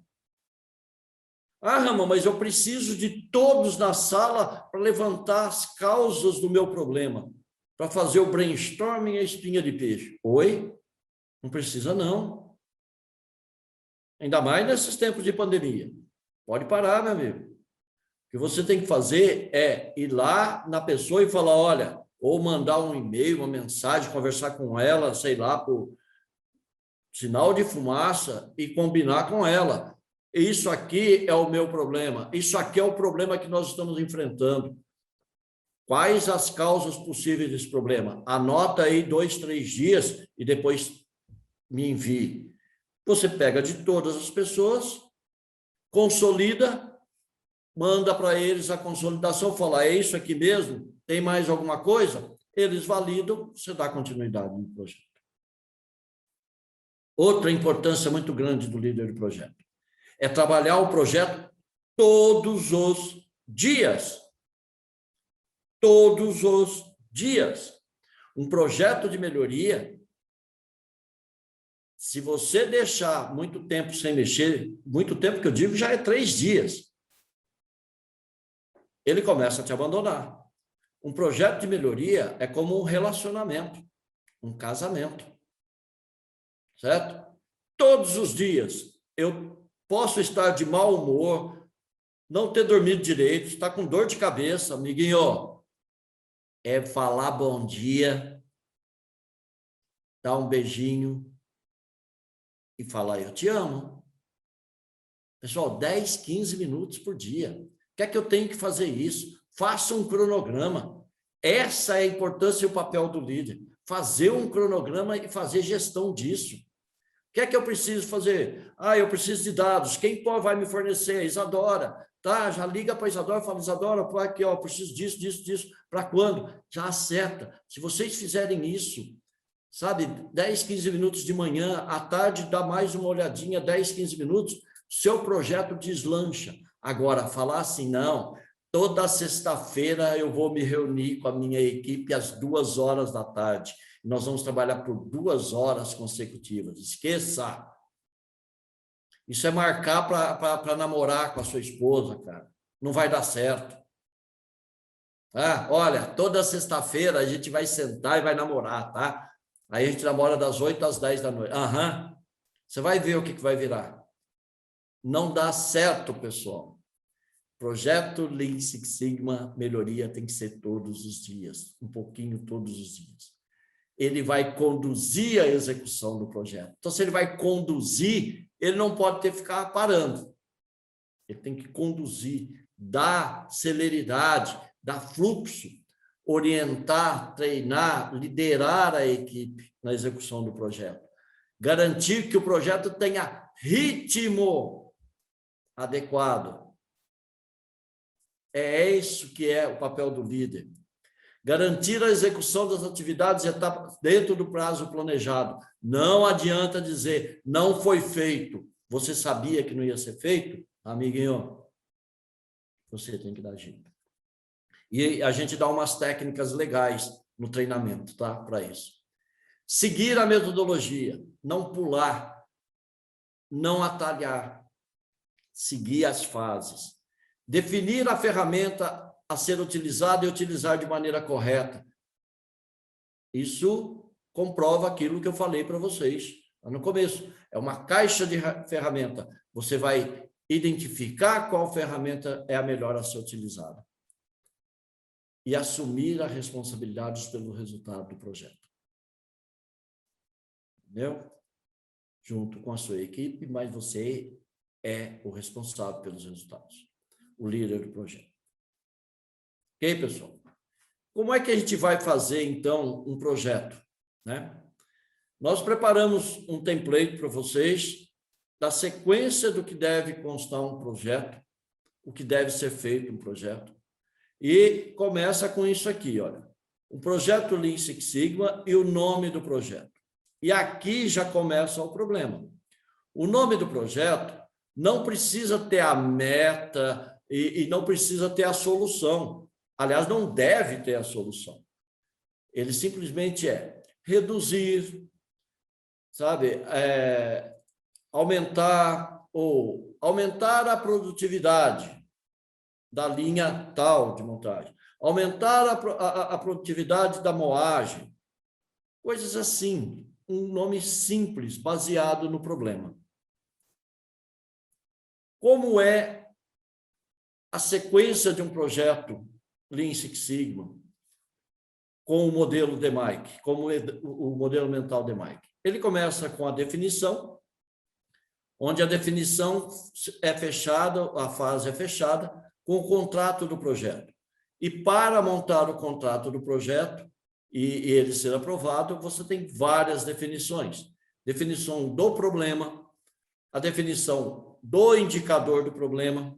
Ah, Ramon, mas eu preciso de todos na sala para levantar as causas do meu problema, para fazer o brainstorming e a espinha de peixe. Oi? Não precisa, não. Ainda mais nesses tempos de pandemia. Pode parar, meu amigo. O que você tem que fazer é ir lá na pessoa e falar, olha, ou mandar um e-mail, uma mensagem, conversar com ela, sei lá, por sinal de fumaça e combinar com ela. Isso aqui é o meu problema. Isso aqui é o problema que nós estamos enfrentando. Quais as causas possíveis desse problema? Anota aí 2, 3 dias e depois me envie. Você pega de todas as pessoas, consolida, manda para eles a consolidação, fala, é isso aqui mesmo? Tem mais alguma coisa? Eles validam, você dá continuidade no projeto. Outra importância muito grande do líder de projeto é trabalhar o projeto todos os dias. Todos os dias. Um projeto de melhoria, se você deixar muito tempo sem mexer, muito tempo que eu digo já é 3 dias, ele começa a te abandonar. Um projeto de melhoria é como um relacionamento, um casamento. Certo? Todos os dias eu posso estar de mau humor, não ter dormido direito, estar com dor de cabeça, amiguinho, é falar bom dia, dar um beijinho e falar eu te amo. Pessoal, 10, 15 minutos por dia. O que é que eu tenho que fazer isso? Faça um cronograma. Essa é a importância e o papel do líder. Fazer um cronograma e fazer gestão disso. O que é que eu preciso fazer? Ah, eu preciso de dados. Quem vai me fornecer? Isadora. Tá, já liga para a Isadora e fala, Isadora, pô, aqui, ó, preciso disso, disso, disso. Para quando? Já acerta. Se vocês fizerem isso, sabe, 10, 15 minutos de manhã, à tarde dá mais uma olhadinha, 10, 15 minutos, seu projeto deslancha. Agora, falar assim, não, toda sexta-feira eu vou me reunir com a minha equipe às 2 horas da tarde. Nós vamos trabalhar por 2 horas consecutivas. Esqueça. Isso é marcar para namorar com a sua esposa, cara. Não vai dar certo. Ah, olha, toda sexta-feira a gente vai sentar e vai namorar, tá? Aí a gente namora das 8 às 10 da noite. Aham. Você vai ver o que vai virar. Não dá certo, pessoal. Projeto Lean Six Sigma, melhoria tem que ser todos os dias. Um pouquinho todos os dias. Ele vai conduzir a execução do projeto. Então, se ele vai conduzir, ele não pode ficar parando. Ele tem que conduzir, dar celeridade, dar fluxo, orientar, treinar, liderar a equipe na execução do projeto. Garantir que o projeto tenha ritmo adequado. É isso que é o papel do líder. Garantir a execução das atividades e etapas dentro do prazo planejado. Não adianta dizer, não foi feito. Você sabia que não ia ser feito? Amiguinho, você tem que dar jeito. E a gente dá umas técnicas legais no treinamento, tá? Para isso. Seguir a metodologia, não pular, não atalhar. Seguir as fases. Definir a ferramenta a ser utilizada e utilizar de maneira correta. Isso comprova aquilo que eu falei para vocês lá no começo. É uma caixa de ferramenta. Você vai identificar qual ferramenta é a melhor a ser utilizada. E assumir as responsabilidades pelo resultado do projeto. Entendeu? Junto com a sua equipe, mas você é o responsável pelos resultados. O líder do projeto. Ok, pessoal? Como é que a gente vai fazer, então, um projeto, né? Nós preparamos um template para vocês da sequência do que deve constar um projeto, o que deve ser feito um projeto. E começa com isso aqui, olha. O projeto Lean Six Sigma e o nome do projeto. E aqui já começa o problema. O nome do projeto não precisa ter a meta e não precisa ter a solução. Aliás, não deve ter a solução. Ele simplesmente é reduzir, sabe, aumentar a produtividade da linha tal de montagem, aumentar a produtividade da moagem, coisas assim, um nome simples, baseado no problema. Como é a sequência de um projeto Lean Six Sigma com o modelo DMAIC, como o modelo mental DMAIC? Ele começa com a definição, onde a definição é fechada, a fase é fechada, com o contrato do projeto. E para montar o contrato do projeto e ele ser aprovado, você tem várias definições. Definição do problema, a definição do indicador do problema,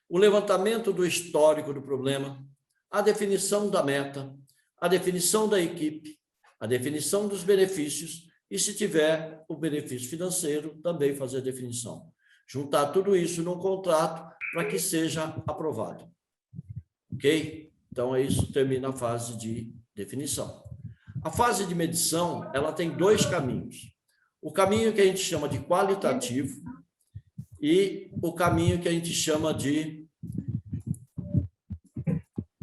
o levantamento do histórico do problema, a definição da meta, a definição da equipe, a definição dos benefícios e, se tiver o benefício financeiro, também fazer a definição. Juntar tudo isso num contrato para que seja aprovado. Ok? Então, isso termina a fase de definição. A fase de medição, ela tem dois caminhos. O caminho que a gente chama de qualitativo e o caminho que a gente chama de...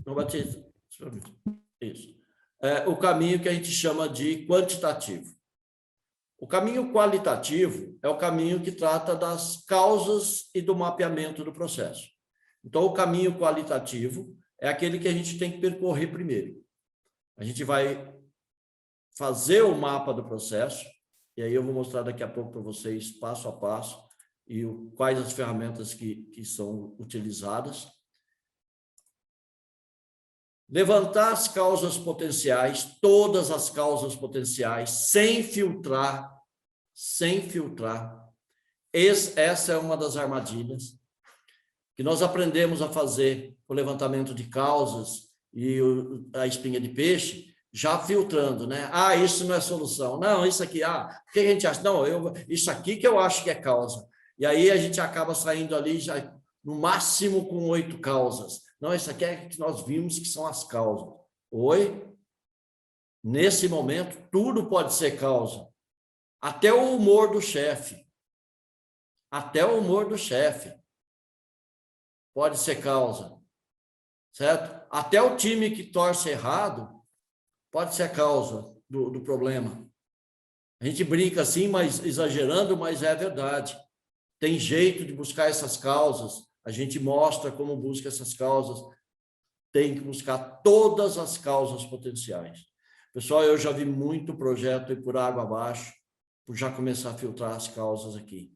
Não bati... Isso. O caminho que a gente chama de quantitativo. O caminho qualitativo é o caminho que trata das causas e do mapeamento do processo. Então, o caminho qualitativo é aquele que a gente tem que percorrer primeiro. A gente vai fazer o mapa do processo, e aí eu vou mostrar daqui a pouco para vocês, passo a passo, e quais as ferramentas que são utilizadas. Levantar as causas potenciais, todas as causas potenciais, sem filtrar. Essa é uma das armadilhas que nós aprendemos a fazer, o levantamento de causas e a espinha de peixe, já filtrando, né? Ah, isso não é solução. Não, isso aqui, o que a gente acha? Não, isso aqui que eu acho que é causa. E aí a gente acaba saindo ali já no máximo com 8 causas. Não, isso aqui é que nós vimos que são as causas. Oi? Nesse momento, tudo pode ser causa. Até o humor do chefe. Até o humor do chefe pode ser causa. Certo? Até o time que torce errado pode ser a causa do problema. A gente brinca assim, mas exagerando, mas é verdade. Tem jeito de buscar essas causas. A gente mostra como busca essas causas. Tem que buscar todas as causas potenciais. Pessoal, eu já vi muito projeto ir por água abaixo, por já começar a filtrar as causas aqui.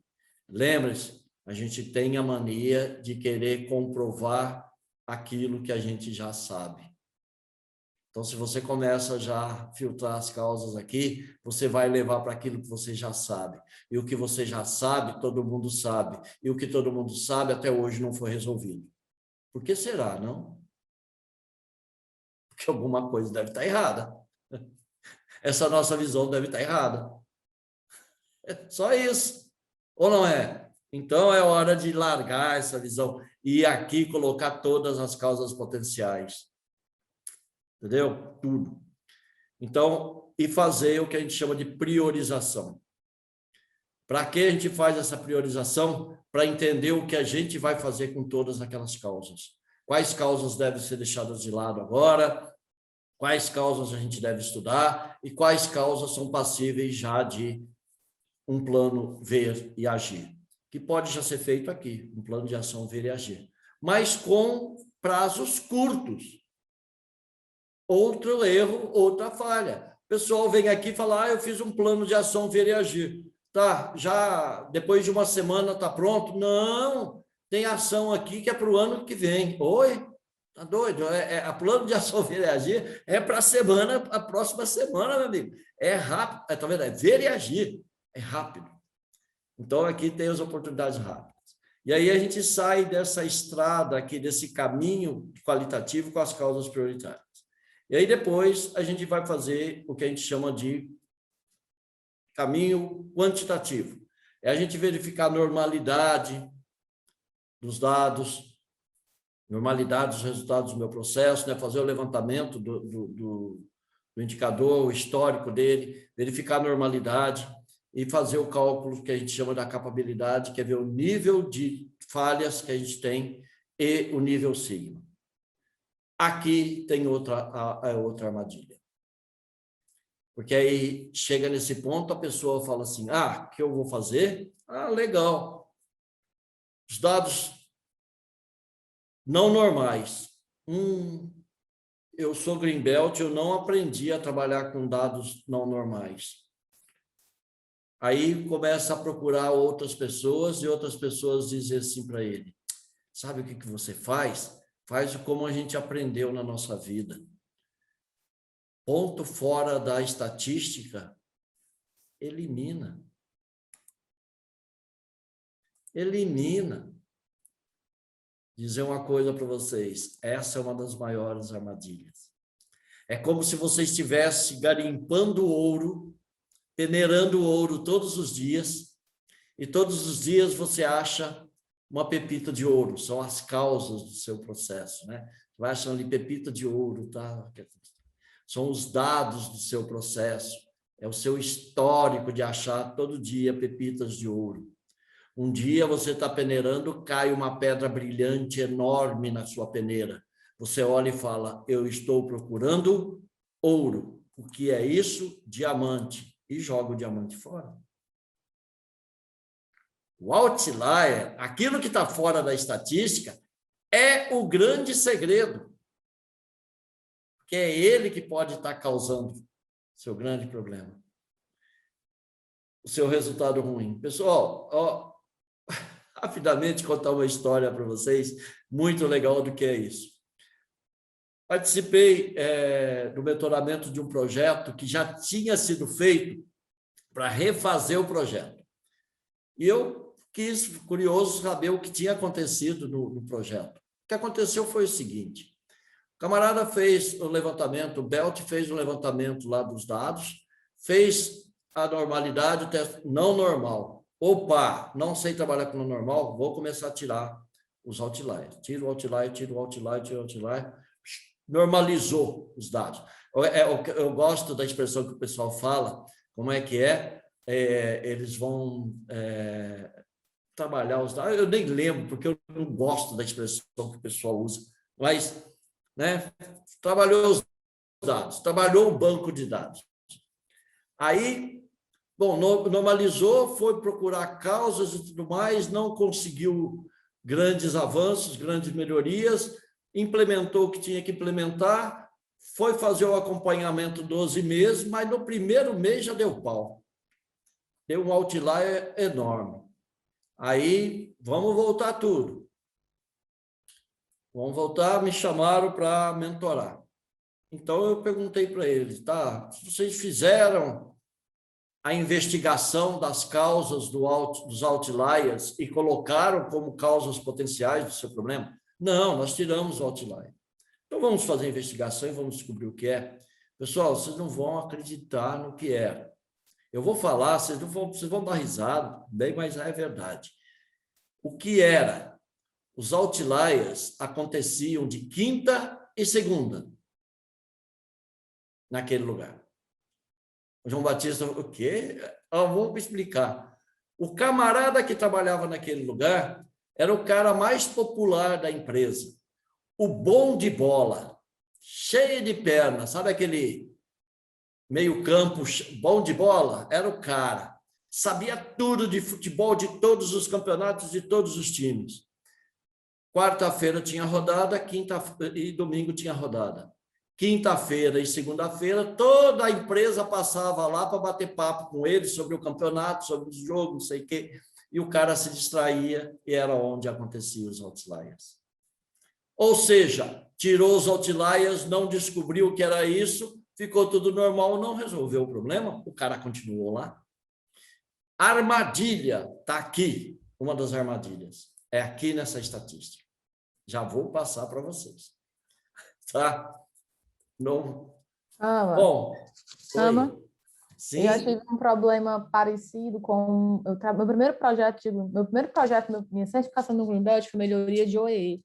Lembre-se, a gente tem a mania de querer comprovar aquilo que a gente já sabe. Então, se você começa já a filtrar as causas aqui, você vai levar para aquilo que você já sabe. E o que você já sabe, todo mundo sabe. E o que todo mundo sabe, até hoje não foi resolvido. Por que será, não? Porque alguma coisa deve estar errada. Essa nossa visão deve estar errada. É só isso. Ou não é? Então, é hora de largar essa visão e aqui colocar todas as causas potenciais. Entendeu? Tudo. Então, e fazer o que a gente chama de priorização. Para que a gente faz essa priorização? Para entender o que a gente vai fazer com todas aquelas causas. Quais causas devem ser deixadas de lado agora? Quais causas a gente deve estudar? E quais causas são passíveis já de um plano ver e agir? Que pode já ser feito aqui, um plano de ação ver e agir. Mas com prazos curtos. Outro erro, outra falha. O pessoal vem aqui e fala, eu fiz um plano de ação ver e agir. Tá, já depois de uma semana está pronto? Não, tem ação aqui que é para o ano que vem. Oi? Tá doido? A plano de ação ver e agir é para a próxima semana, meu amigo. É rápido, tá vendo? É ver e agir, é rápido. Então, aqui tem as oportunidades rápidas. E aí a gente sai dessa estrada aqui, desse caminho qualitativo com as causas prioritárias. E aí depois a gente vai fazer o que a gente chama de caminho quantitativo. É a gente verificar a normalidade dos dados, normalidade dos resultados do meu processo, né? Fazer o levantamento do indicador, o histórico dele, verificar a normalidade e fazer o cálculo que a gente chama da capabilidade, que é ver o nível de falhas que a gente tem e o nível sigma. Aqui tem outra armadilha. Porque aí chega nesse ponto, a pessoa fala assim, o que eu vou fazer? Legal. Os dados não normais. Eu sou Greenbelt, eu não aprendi a trabalhar com dados não normais. Aí começa a procurar outras pessoas e outras pessoas dizem assim para ele, sabe o que você faz? Faz como a gente aprendeu na nossa vida. Ponto fora da estatística, elimina. Elimina. Dizer uma coisa para vocês, essa é uma das maiores armadilhas. É como se você estivesse garimpando ouro, peneirando ouro todos os dias, e todos os dias você acha uma pepita de ouro, são as causas do seu processo, né? Vai achando ali pepita de ouro, tá? São os dados do seu processo, é o seu histórico de achar todo dia pepitas de ouro. Um dia você está peneirando, cai uma pedra brilhante enorme na sua peneira. Você olha e fala, eu estou procurando ouro. O que é isso? Diamante. E joga o diamante fora. O outlier, aquilo que está fora da estatística, é o grande segredo. Que é ele que pode estar causando seu grande problema. O seu resultado ruim. Pessoal, rapidamente contar uma história para vocês, muito legal do que é isso. Participei do mentoramento de um projeto que já tinha sido feito para refazer o projeto. E eu curioso, saber o que tinha acontecido no projeto. O que aconteceu foi o seguinte, o camarada fez o levantamento, o Belt fez o levantamento lá dos dados, fez a normalidade, o teste não normal. Opa, não sei trabalhar com o normal, vou começar a tirar os outliers. Tira o outlier, tira o outlier, tira o outlier. Normalizou os dados. Eu gosto da expressão que o pessoal fala, como é que é? Eles vão trabalhar os dados. Eu nem lembro, porque eu não gosto da expressão que o pessoal usa, mas né, trabalhou os dados, trabalhou o banco de dados. Aí, bom, normalizou, foi procurar causas e tudo mais, não conseguiu grandes avanços, grandes melhorias, implementou o que tinha que implementar, foi fazer o acompanhamento 12 meses, mas no primeiro mês já deu pau. Deu um outlier enorme. Aí, vamos voltar tudo. Vamos voltar, me chamaram para mentorar. Então, eu perguntei para eles, tá, se vocês fizeram a investigação das causas dos outliers e colocaram como causas potenciais do seu problema? Não, nós tiramos o outlier. Então, vamos fazer a investigação e vamos descobrir o que é. Pessoal, vocês não vão acreditar no que era. Eu vou falar, vocês vão dar risada, bem, mas é verdade. O que era? Os outliers aconteciam de quinta e segunda naquele lugar. O João Batista, o quê? Vou explicar. O camarada que trabalhava naquele lugar era o cara mais popular da empresa. O bom de bola, cheio de perna, sabe aquele meio-campo bom de bola? Era o cara. Sabia tudo de futebol, de todos os campeonatos, de todos os times. Quarta-feira tinha rodada, quinta e domingo tinha rodada. Quinta-feira e segunda-feira, toda a empresa passava lá para bater papo com ele sobre o campeonato, sobre o jogo, não sei o quê, e o cara se distraía e era onde aconteciam os outliers. Ou seja, tirou os outliers, não descobriu o que era isso, ficou tudo normal, não resolveu o problema, o cara continuou lá. Armadilha, está aqui, uma das armadilhas, é aqui nessa estatística. Já vou passar para vocês. Tá? Não. Bom, sim. Eu tive um problema parecido com meu primeiro projeto, minha certificação no Greenbelt foi melhoria de OE.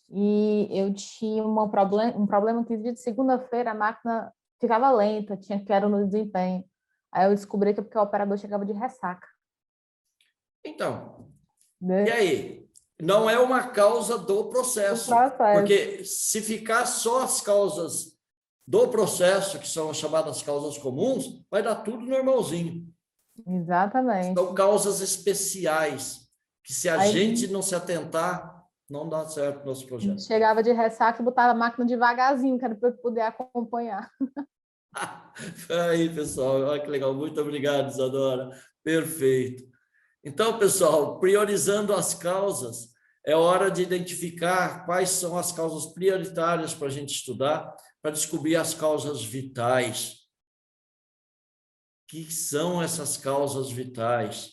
E eu tinha um problema que de segunda-feira a máquina ficava lenta, tinha queda no desempenho. Aí eu descobri que é porque o operador chegava de ressaca. Então, Né? e aí? Não é uma causa do processo, porque se ficar só as causas do processo, que são as chamadas causas comuns, vai dar tudo normalzinho. Exatamente. São causas especiais, que se a gente não se atentar, não dá certo o nosso projeto. Chegava de ressaca e botava a máquina devagarzinho, que era para eu poder acompanhar. Aí, pessoal, olha que legal. Muito obrigado, Isadora. Perfeito. Então, pessoal, priorizando as causas, é hora de identificar quais são as causas prioritárias para a gente estudar, para descobrir as causas vitais. O que são essas causas vitais?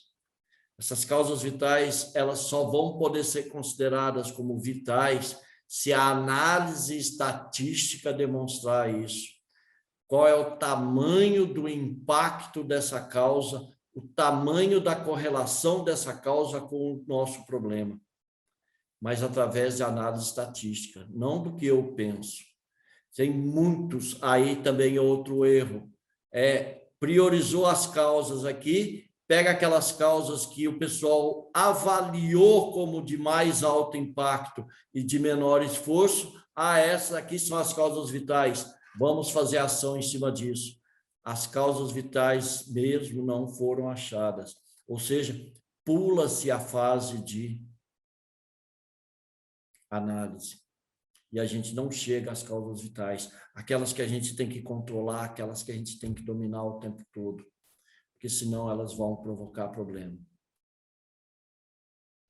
Essas causas vitais, elas só vão poder ser consideradas como vitais se a análise estatística demonstrar isso. Qual é o tamanho do impacto dessa causa, o tamanho da correlação dessa causa com o nosso problema, mas através de análise estatística, não do que eu penso. Tem muitos, aí também outro erro, priorizou as causas aqui, pega aquelas causas que o pessoal avaliou como de mais alto impacto e de menor esforço, essas aqui são as causas vitais, vamos fazer ação em cima disso. As causas vitais mesmo não foram achadas, ou seja, pula-se a fase de análise. E a gente não chega às causas vitais, aquelas que a gente tem que controlar, aquelas que a gente tem que dominar o tempo todo, porque senão elas vão provocar problema.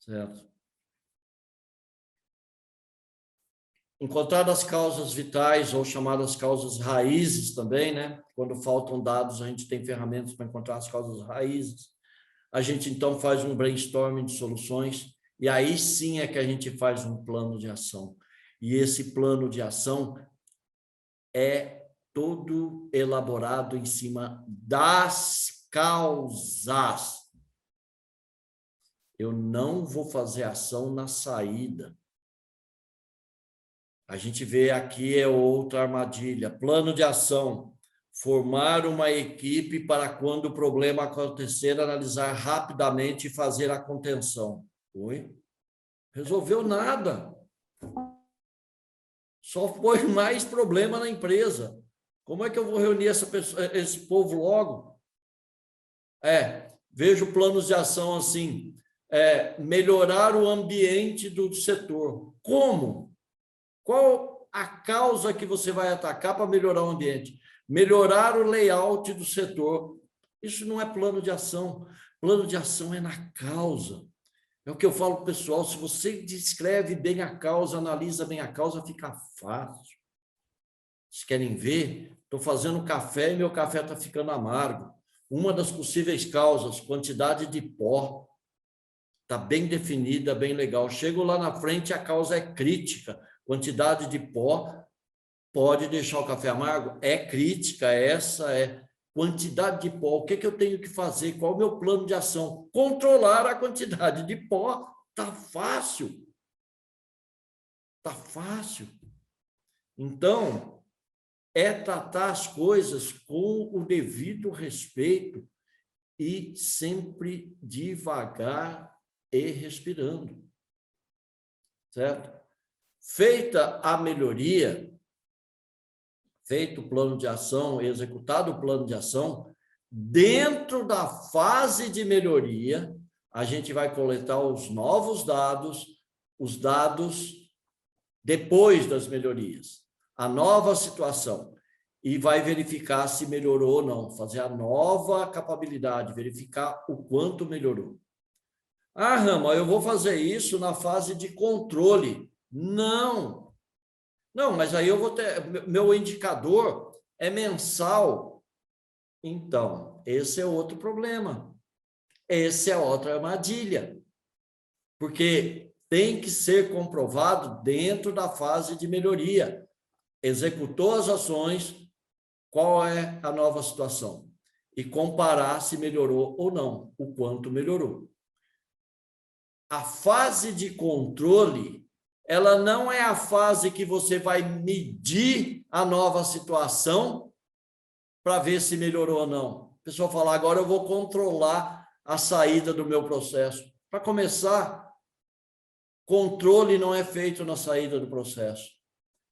Certo? Encontrar as causas vitais, ou chamadas causas raízes também, né? Quando faltam dados, a gente tem ferramentas para encontrar as causas raízes. A gente, então, faz um brainstorming de soluções, e aí sim é que a gente faz um plano de ação. E esse plano de ação é todo elaborado em cima das causas. Eu não vou fazer ação na saída. A gente vê aqui outra armadilha. Plano de ação. Formar uma equipe para quando o problema acontecer, analisar rapidamente e fazer a contenção. Oi? Resolveu nada. Só põe mais problema na empresa. Como é que eu vou reunir esse povo logo? Vejo planos de ação assim, melhorar o ambiente do setor. Como? Qual a causa que você vai atacar para melhorar o ambiente? Melhorar o layout do setor. Isso não é plano de ação. Plano de ação é na causa. É o que eu falo para o pessoal, se você descreve bem a causa, analisa bem a causa, fica fácil. Vocês querem ver? Estou fazendo café e meu café está ficando amargo. Uma das possíveis causas, quantidade de pó. Está bem definida, bem legal. Chego lá na frente, a causa é crítica. Quantidade de pó pode deixar o café amargo? É crítica, essa é. Quantidade de pó, o que eu tenho que fazer? Qual é o meu plano de ação? Controlar a quantidade de pó. Está fácil. Está fácil. Então, tratar as coisas com o devido respeito e sempre devagar e respirando. Certo? Feita a melhoria, feito o plano de ação, executado o plano de ação, dentro da fase de melhoria, a gente vai coletar os novos dados, os dados depois das melhorias, a nova situação, e vai verificar se melhorou ou não, fazer a nova capabilidade, verificar o quanto melhorou. Rama, eu vou fazer isso na fase de controle. Não, mas aí eu vou ter... Meu indicador é mensal. Então, esse é outro problema. Essa é outra armadilha. Porque tem que ser comprovado dentro da fase de melhoria. Executou as ações, qual é a nova situação? E comparar se melhorou ou não, o quanto melhorou. A fase de controle, ela não é a fase que você vai medir a nova situação para ver se melhorou ou não. O pessoal fala, agora eu vou controlar a saída do meu processo. Para começar, controle não é feito na saída do processo.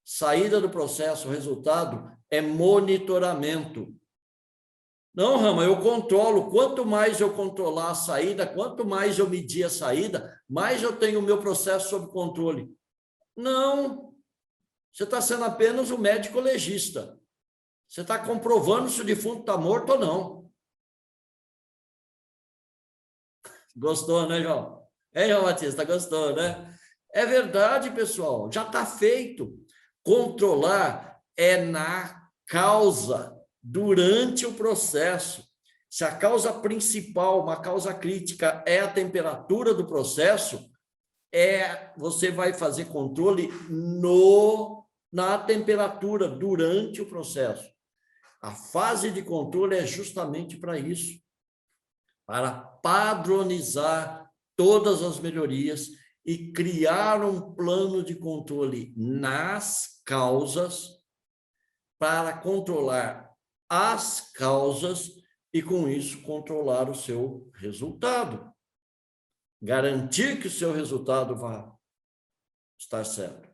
Saída do processo, o resultado é monitoramento. Não, Rama, eu controlo. Quanto mais eu controlar a saída, quanto mais eu medir a saída, mais eu tenho o meu processo sob controle. Não. Você está sendo apenas um médico legista. Você está comprovando se o defunto está morto ou não. Gostou, né, João? João Batista, gostou, né? É verdade, pessoal. Já está feito. Controlar é na causa, durante o processo. Se a causa principal, uma causa crítica, é a temperatura do processo, você vai fazer controle na temperatura, durante o processo. A fase de controle é justamente para isso, para padronizar todas as melhorias e criar um plano de controle nas causas para controlar as causas e, com isso, controlar o seu resultado. Garantir que o seu resultado vai estar certo.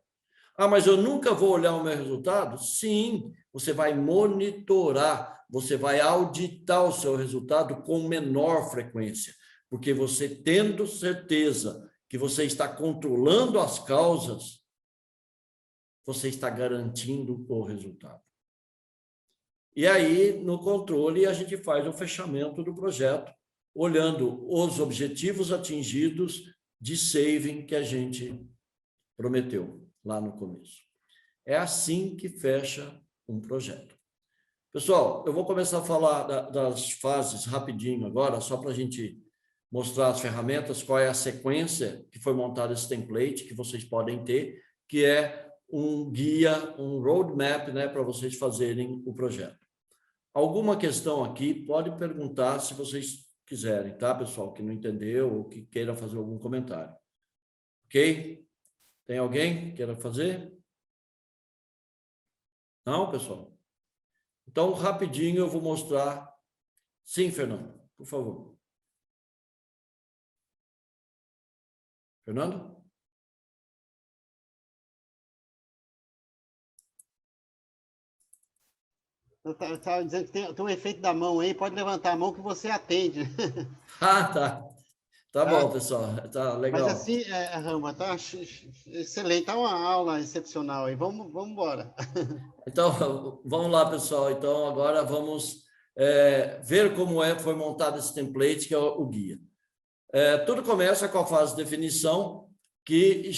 Ah, mas eu nunca vou olhar o meu resultado? Sim, você vai monitorar, você vai auditar o seu resultado com menor frequência, porque você tendo certeza que você está controlando as causas, você está garantindo o resultado. E aí, no controle, a gente faz o fechamento do projeto, olhando os objetivos atingidos de saving que a gente prometeu lá no começo. É assim que fecha um projeto. Pessoal, eu vou começar a falar das fases rapidinho agora, só para a gente mostrar as ferramentas, qual é a sequência que foi montada esse template, que vocês podem ter, que é um guia, um roadmap, né, para vocês fazerem o projeto. Alguma questão aqui, pode perguntar se vocês quiserem, tá, pessoal, que não entendeu ou que queira fazer algum comentário. Ok? Tem alguém que queira fazer? Não, pessoal? Então, rapidinho eu vou mostrar. Sim, Fernando, por favor. Fernando? Eu estava dizendo que tem um efeito da mão aí, pode levantar a mão que você atende. Ah, tá. Tá bom, pessoal. Tá legal. Mas assim, Rama, tá excelente, tá uma aula excepcional aí. Vamos embora. Então, vamos lá, pessoal. Então, agora vamos ver como foi montado esse template, que é o guia. Tudo começa com a fase de definição, que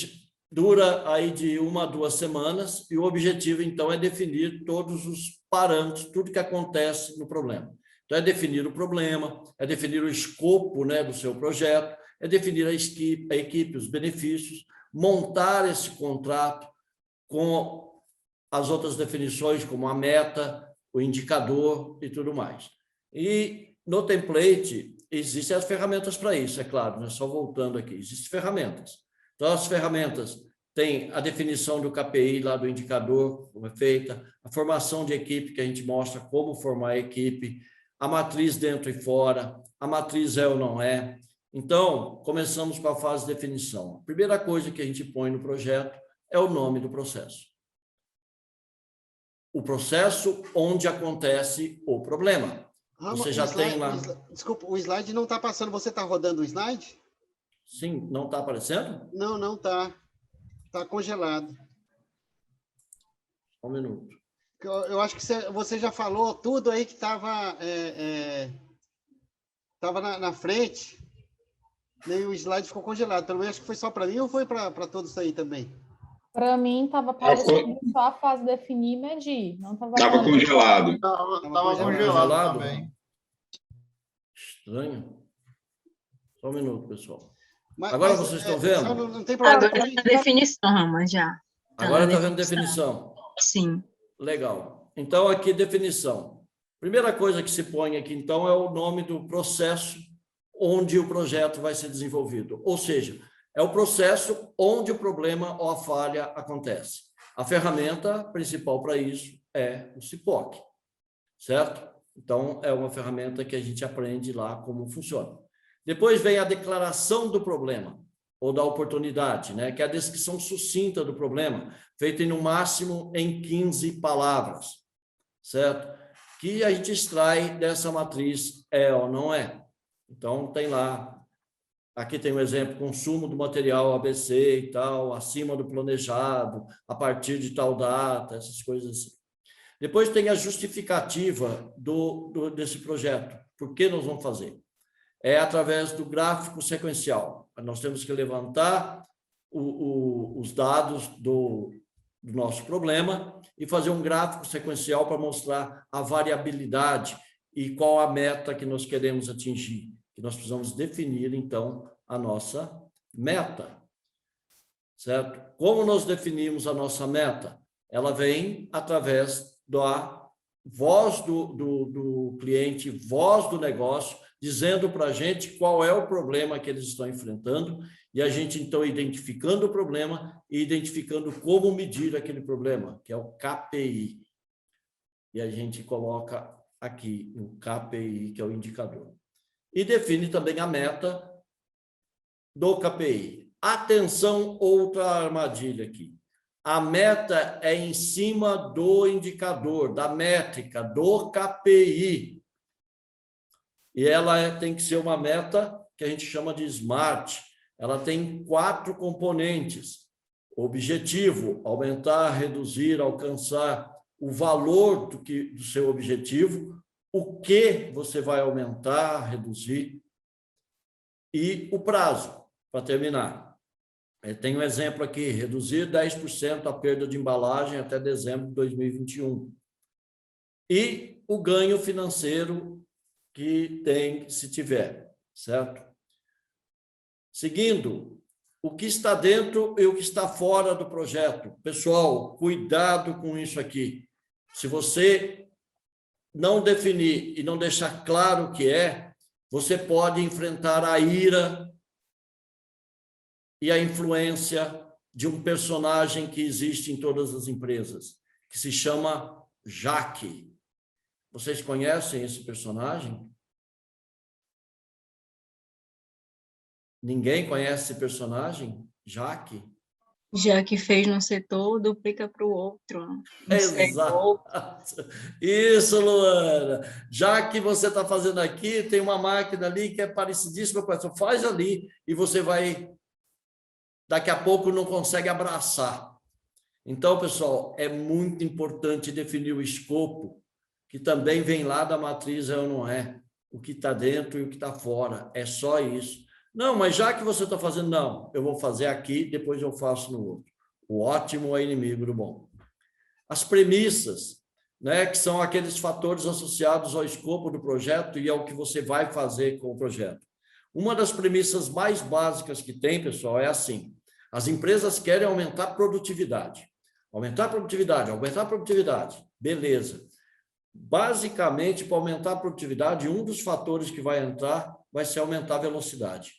dura aí de 1 a 2 semanas, e o objetivo, então, é definir todos os parâmetros, tudo que acontece no problema. Então, é definir o problema, é definir o escopo, né, do seu projeto, é definir a equipe, os benefícios, montar esse contrato com as outras definições, como a meta, o indicador e tudo mais. E no template, existem as ferramentas para isso, é claro, né? Só voltando aqui, existem ferramentas. Então, as ferramentas têm a definição do KPI lá do indicador, como é feita, a formação de equipe, que a gente mostra como formar a equipe, a matriz dentro e fora, a matriz é ou não é. Então, começamos com a fase de definição. A primeira coisa que a gente põe no projeto é o nome do processo. O processo onde acontece o problema. Você já tem lá... Desculpa, o slide não está passando. Você está rodando o slide? Sim, não está aparecendo? Não está. Está congelado. Um minuto. Eu acho que você já falou tudo aí que estava na frente, e o slide ficou congelado. Pelo menos acho que foi só para mim ou foi para todos aí também? Para mim, estava aparecendo só a fase definir e medir. Não estava congelado. Estava congelado também. Estranho. Só um minuto, pessoal. Mas vocês estão vendo? Não tem problema. Agora está a definição, Rama, já. Agora está vendo definição? Sim. Legal. Então, aqui, definição. Primeira coisa que se põe aqui, então, é o nome do processo onde o projeto vai ser desenvolvido. Ou seja, é o processo onde o problema ou a falha acontece. A ferramenta principal para isso é o CIPOC. certo? Então, é uma ferramenta que a gente aprende lá como funciona. Depois vem a declaração do problema, ou da oportunidade, né? Que é a descrição sucinta do problema, feita no máximo em 15 palavras, certo? Que a gente extrai dessa matriz é ou não é. Então, tem lá, aqui tem um exemplo, consumo do material ABC e tal, acima do planejado, a partir de tal data, essas coisas assim. Depois tem a justificativa desse projeto. Por que nós vamos fazer? É através do gráfico sequencial. Nós temos que levantar os dados do nosso problema e fazer um gráfico sequencial para mostrar a variabilidade e qual a meta que nós queremos atingir. E nós precisamos definir, então, a nossa meta. Certo? Como nós definimos a nossa meta? Ela vem através da voz do cliente, voz do negócio, dizendo para a gente qual é o problema que eles estão enfrentando, e a gente, então, identificando o problema e identificando como medir aquele problema, que é o KPI. E a gente coloca aqui o KPI, que é o indicador. E define também a meta do KPI. Atenção, outra armadilha aqui. A meta é em cima do indicador, da métrica, do KPI. E ela tem que ser uma meta que a gente chama de SMART. Ela tem 4 componentes. Objetivo, aumentar, reduzir, alcançar o valor do seu objetivo, o que você vai aumentar, reduzir, e o prazo, para terminar. Tem um exemplo aqui, reduzir 10% a perda de embalagem até dezembro de 2021. E o ganho financeiro que tem, se tiver, certo? Seguindo, o que está dentro e o que está fora do projeto. Pessoal, cuidado com isso aqui. Se você não definir e não deixar claro o que é, você pode enfrentar a ira e a influência de um personagem que existe em todas as empresas, que se chama Jaque. Vocês conhecem esse personagem? Ninguém conhece esse personagem? Jaque? Já que fez no setor, duplica para o outro. Exato. Isso, Luana. Já que você está fazendo aqui, tem uma máquina ali que é parecidíssima com essa. Faz ali e você vai... Daqui a pouco não consegue abraçar. Então, pessoal, é muito importante definir o escopo, que também vem lá da matriz é ou não é. O que está dentro e o que está fora. É só isso. Não, mas já que você está fazendo, não, eu vou fazer aqui, depois eu faço no outro. O ótimo é inimigo do bom. As premissas, né, que são aqueles fatores associados ao escopo do projeto e ao que você vai fazer com o projeto. Uma das premissas mais básicas que tem, pessoal, é assim: as empresas querem aumentar a produtividade. Aumentar a produtividade, aumentar a produtividade. Beleza. Basicamente, para aumentar a produtividade, um dos fatores que vai entrar vai ser aumentar a velocidade.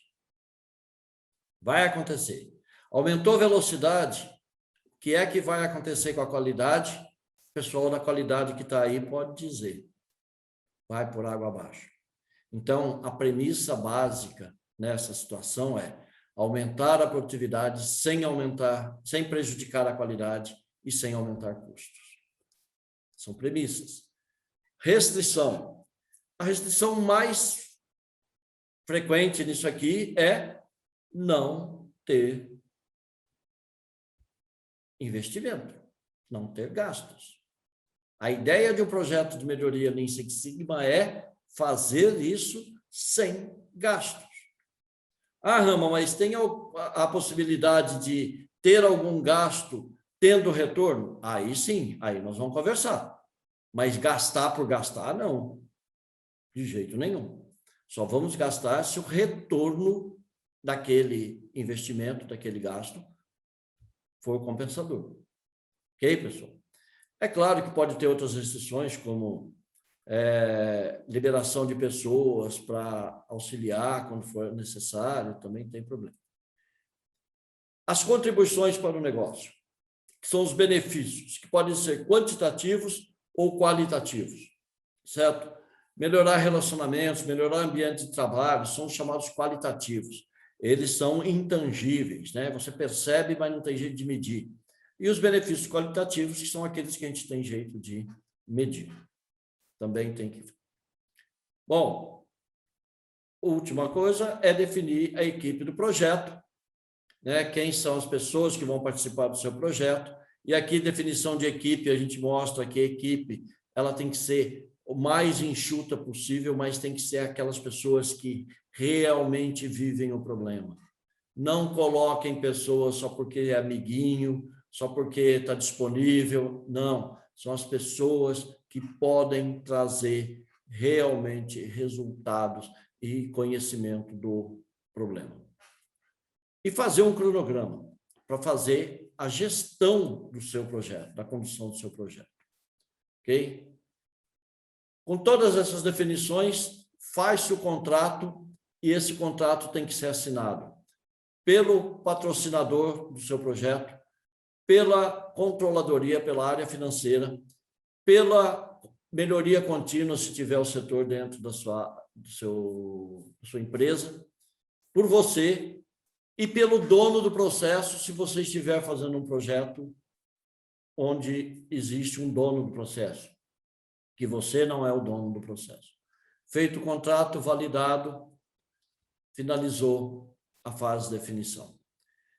Vai acontecer. Aumentou a velocidade, o que é que vai acontecer com a qualidade? O pessoal da qualidade que está aí pode dizer. Vai por água abaixo. Então, a premissa básica nessa situação é aumentar a produtividade sem prejudicar a qualidade e sem aumentar custos. São premissas. Restrição. A restrição mais frequente nisso aqui é não ter investimento, não ter gastos. A ideia de um projeto de melhoria Lean Six Sigma é fazer isso sem gastos. Ah, Rama, mas tem a possibilidade de ter algum gasto tendo retorno? Aí sim, aí nós vamos conversar. Mas gastar por gastar, não. De jeito nenhum. Só vamos gastar se o retorno daquele investimento, daquele gasto, for compensador. Ok, pessoal? É claro que pode ter outras restrições, como liberação de pessoas para auxiliar quando for necessário, também tem problema. As contribuições para o negócio, que são os benefícios, que podem ser quantitativos ou qualitativos, certo? Melhorar relacionamentos, melhorar ambiente de trabalho, são chamados qualitativos. Eles são intangíveis, né? Você percebe, mas não tem jeito de medir. E os benefícios qualitativos, que são aqueles que a gente tem jeito de medir. Também tem que... Bom, última coisa é definir a equipe do projeto, né? Quem são as pessoas que vão participar do seu projeto. E aqui, definição de equipe, a gente mostra que a equipe ela tem que ser o mais enxuta possível, mas tem que ser aquelas pessoas que realmente vivem o problema. Não coloquem pessoas só porque é amiguinho, só porque está disponível. Não, são as pessoas que podem trazer realmente resultados e conhecimento do problema. E fazer um cronograma para fazer a gestão do seu projeto, da condução do seu projeto. Ok? Com todas essas definições, faz-se o contrato e esse contrato tem que ser assinado pelo patrocinador do seu projeto, pela controladoria, pela área financeira, pela melhoria contínua, se tiver o setor dentro da sua empresa, por você e pelo dono do processo, se você estiver fazendo um projeto onde existe um dono do processo, que você não é o dono do processo. Feito o contrato, validado, finalizou a fase de definição.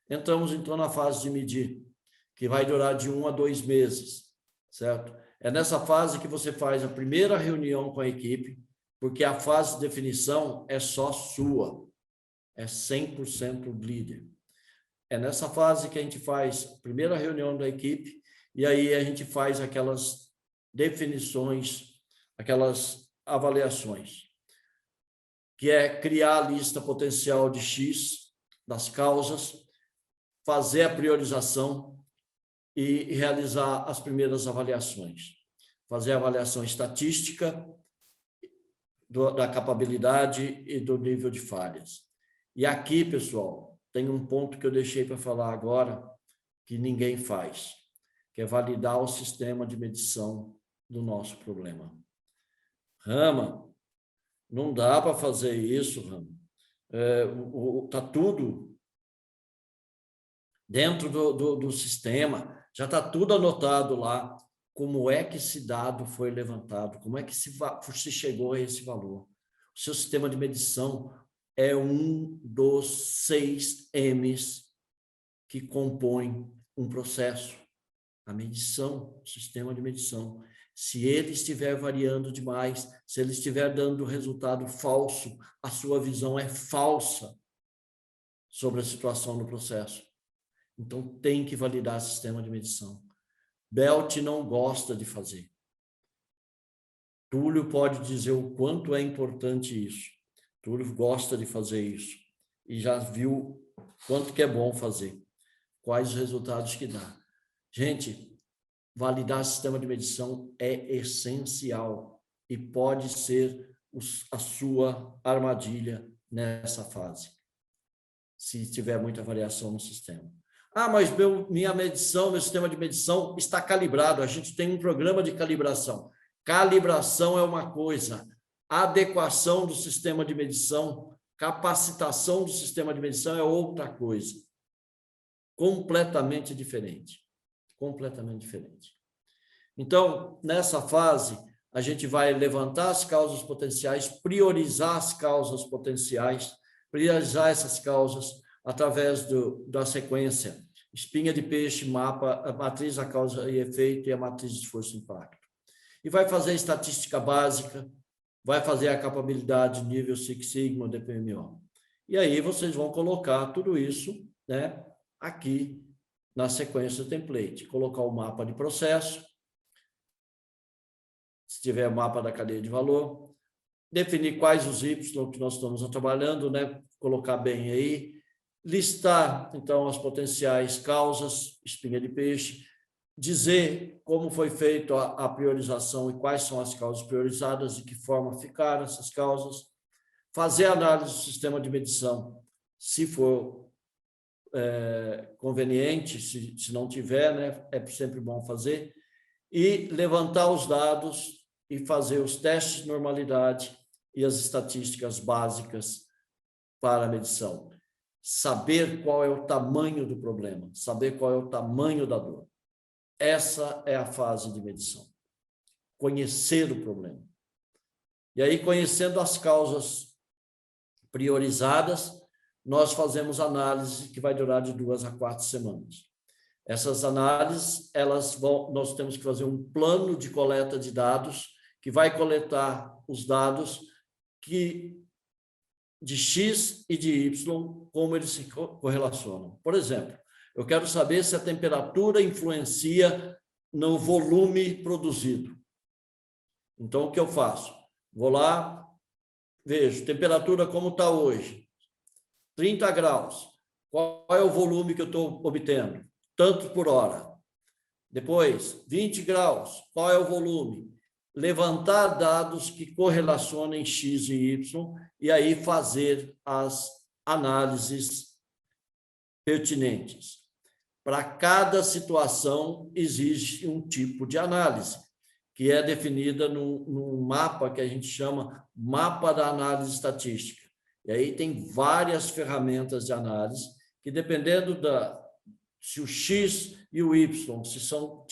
Entramos, então, na fase de medir, que vai durar de 1 a 2 meses, certo? É nessa fase que você faz a primeira reunião com a equipe, porque a fase de definição é só sua, é 100% líder. É nessa fase que a gente faz a primeira reunião da equipe, e aí a gente faz aquelas definições, aquelas avaliações, que é criar a lista potencial de X das causas, fazer a priorização e realizar as primeiras avaliações. Fazer a avaliação estatística da capabilidade e do nível de falhas. E aqui, pessoal, tem um ponto que eu deixei para falar agora, que ninguém faz, que é validar o sistema de medição do nosso problema. Rama, não dá para fazer isso, Rama. Está tudo dentro do sistema, já está tudo anotado lá, como é que esse dado foi levantado, como é que se chegou a esse valor. O seu sistema de medição é um dos 6 M's que compõem um processo. A medição, o sistema de medição. Se ele estiver variando demais, se ele estiver dando resultado falso, a sua visão é falsa sobre a situação do processo. Então, tem que validar o sistema de medição. Belt não gosta de fazer. Túlio pode dizer o quanto é importante isso. Túlio gosta de fazer isso. E já viu quanto que é bom fazer. Quais os resultados que dá. Gente, validar o sistema de medição é essencial e pode ser a sua armadilha nessa fase, se tiver muita variação no sistema. Ah, mas minha medição, meu sistema de medição está calibrado, a gente tem um programa de calibração. Calibração é uma coisa, adequação do sistema de medição, capacitação do sistema de medição é outra coisa. Completamente diferente. Completamente diferente. Então, nessa fase, a gente vai levantar as causas potenciais, priorizar as causas potenciais, priorizar essas causas através da sequência, espinha de peixe, mapa, a matriz da causa e efeito e a matriz de esforço e impacto. E vai fazer a estatística básica, vai fazer a capabilidade nível Six Sigma, DPMO. E aí vocês vão colocar tudo isso, né, aqui na sequência do template, colocar o mapa de processo, se tiver o mapa da cadeia de valor, definir quais os Y que nós estamos trabalhando, né? Colocar bem aí, listar, então, as potenciais causas, espinha de peixe, dizer como foi feita a priorização e quais são as causas priorizadas, de que forma ficaram essas causas, fazer a análise do sistema de medição, se for conveniente, se não tiver, né, é sempre bom fazer, e levantar os dados e fazer os testes de normalidade e as estatísticas básicas para a medição. Saber qual é o tamanho do problema, saber qual é o tamanho da dor. Essa é a fase de medição. Conhecer o problema. E aí, conhecendo as causas priorizadas, nós fazemos análise que vai durar de 2 a 4 semanas. Essas análises, nós temos que fazer um plano de coleta de dados que vai coletar os dados de X e de Y, como eles se correlacionam. Por exemplo, eu quero saber se a temperatura influencia no volume produzido. Então, o que eu faço? Vou lá, vejo, temperatura como está hoje. 30 graus. Qual é o volume que eu estou obtendo? Tanto por hora. Depois, 20 graus. Qual é o volume? Levantar dados que correlacionem X e Y e aí fazer as análises pertinentes. Para cada situação, existe um tipo de análise, que é definida num mapa que a gente chama mapa da análise estatística. E aí tem várias ferramentas de análise que, dependendo se o X e o Y,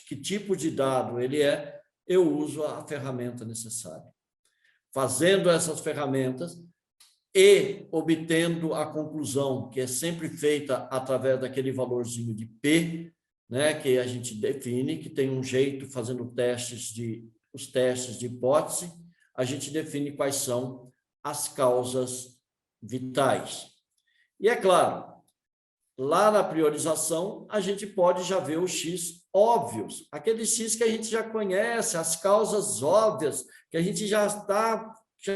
que tipo de dado ele é, eu uso a ferramenta necessária. Fazendo essas ferramentas e obtendo a conclusão, que é sempre feita através daquele valorzinho de P, né, que a gente define, que tem um jeito, fazendo os testes de hipótese, a gente define quais são as causas vitais. E é claro, lá na priorização, a gente pode já ver os X óbvios, aqueles X que a gente já conhece, as causas óbvias, que a gente já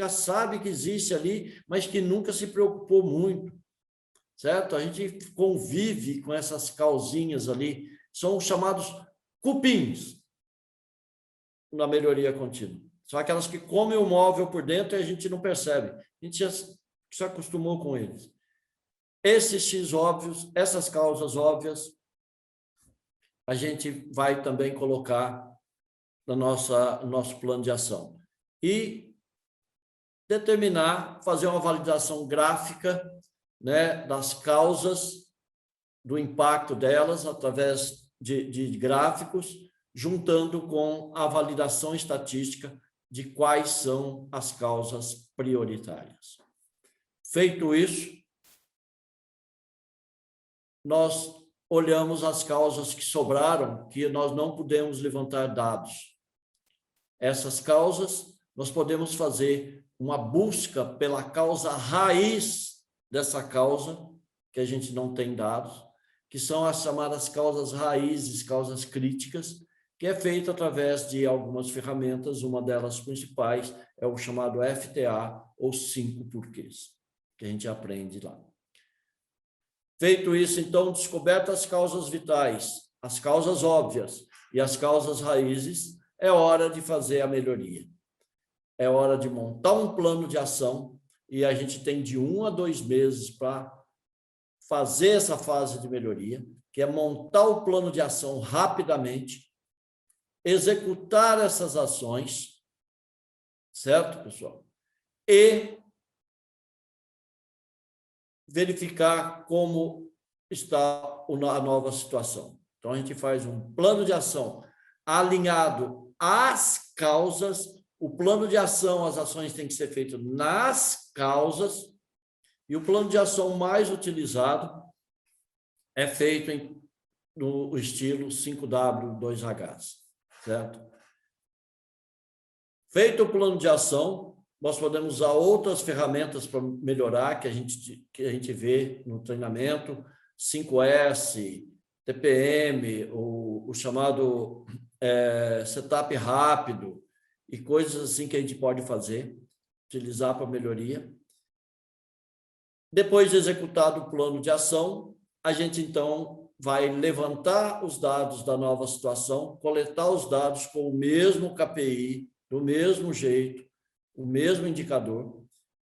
sabe que existe ali, mas que nunca se preocupou muito, certo? A gente convive com essas causinhas ali, são chamados cupins na melhoria contínua. São aquelas que comem o móvel por dentro e a gente não percebe. A gente já se acostumou com eles. Esses X óbvios, essas causas óbvias, a gente vai também colocar no nosso plano de ação. E determinar, fazer uma validação gráfica, né, das causas, do impacto delas, através de gráficos, juntando com a validação estatística de quais são as causas prioritárias. Feito isso, nós olhamos as causas que sobraram, que nós não podemos levantar dados. Essas causas, nós podemos fazer uma busca pela causa raiz dessa causa, que a gente não tem dados, que são as chamadas causas raízes, causas críticas, que é feita através de algumas ferramentas, uma delas principais é o chamado FTA, ou 5 porquês, que a gente aprende lá. Feito isso, então, descobertas as causas vitais, as causas óbvias e as causas raízes, é hora de fazer a melhoria. É hora de montar um plano de ação e a gente tem de 1 a 2 meses para fazer essa fase de melhoria, que é montar o plano de ação rapidamente, executar essas ações, certo, pessoal? E verificar como está a nova situação. Então, a gente faz um plano de ação alinhado às causas. O plano de ação, as ações têm que ser feitas nas causas, e o plano de ação mais utilizado é feito no estilo 5W2H, certo? Feito o plano de ação, nós podemos usar outras ferramentas para melhorar, que a gente vê no treinamento, 5S, TPM, o chamado setup rápido, e coisas assim que a gente pode fazer, utilizar para melhoria. Depois de executado o plano de ação, a gente, então, vai levantar os dados da nova situação, coletar os dados com o mesmo KPI, do mesmo jeito, o mesmo indicador,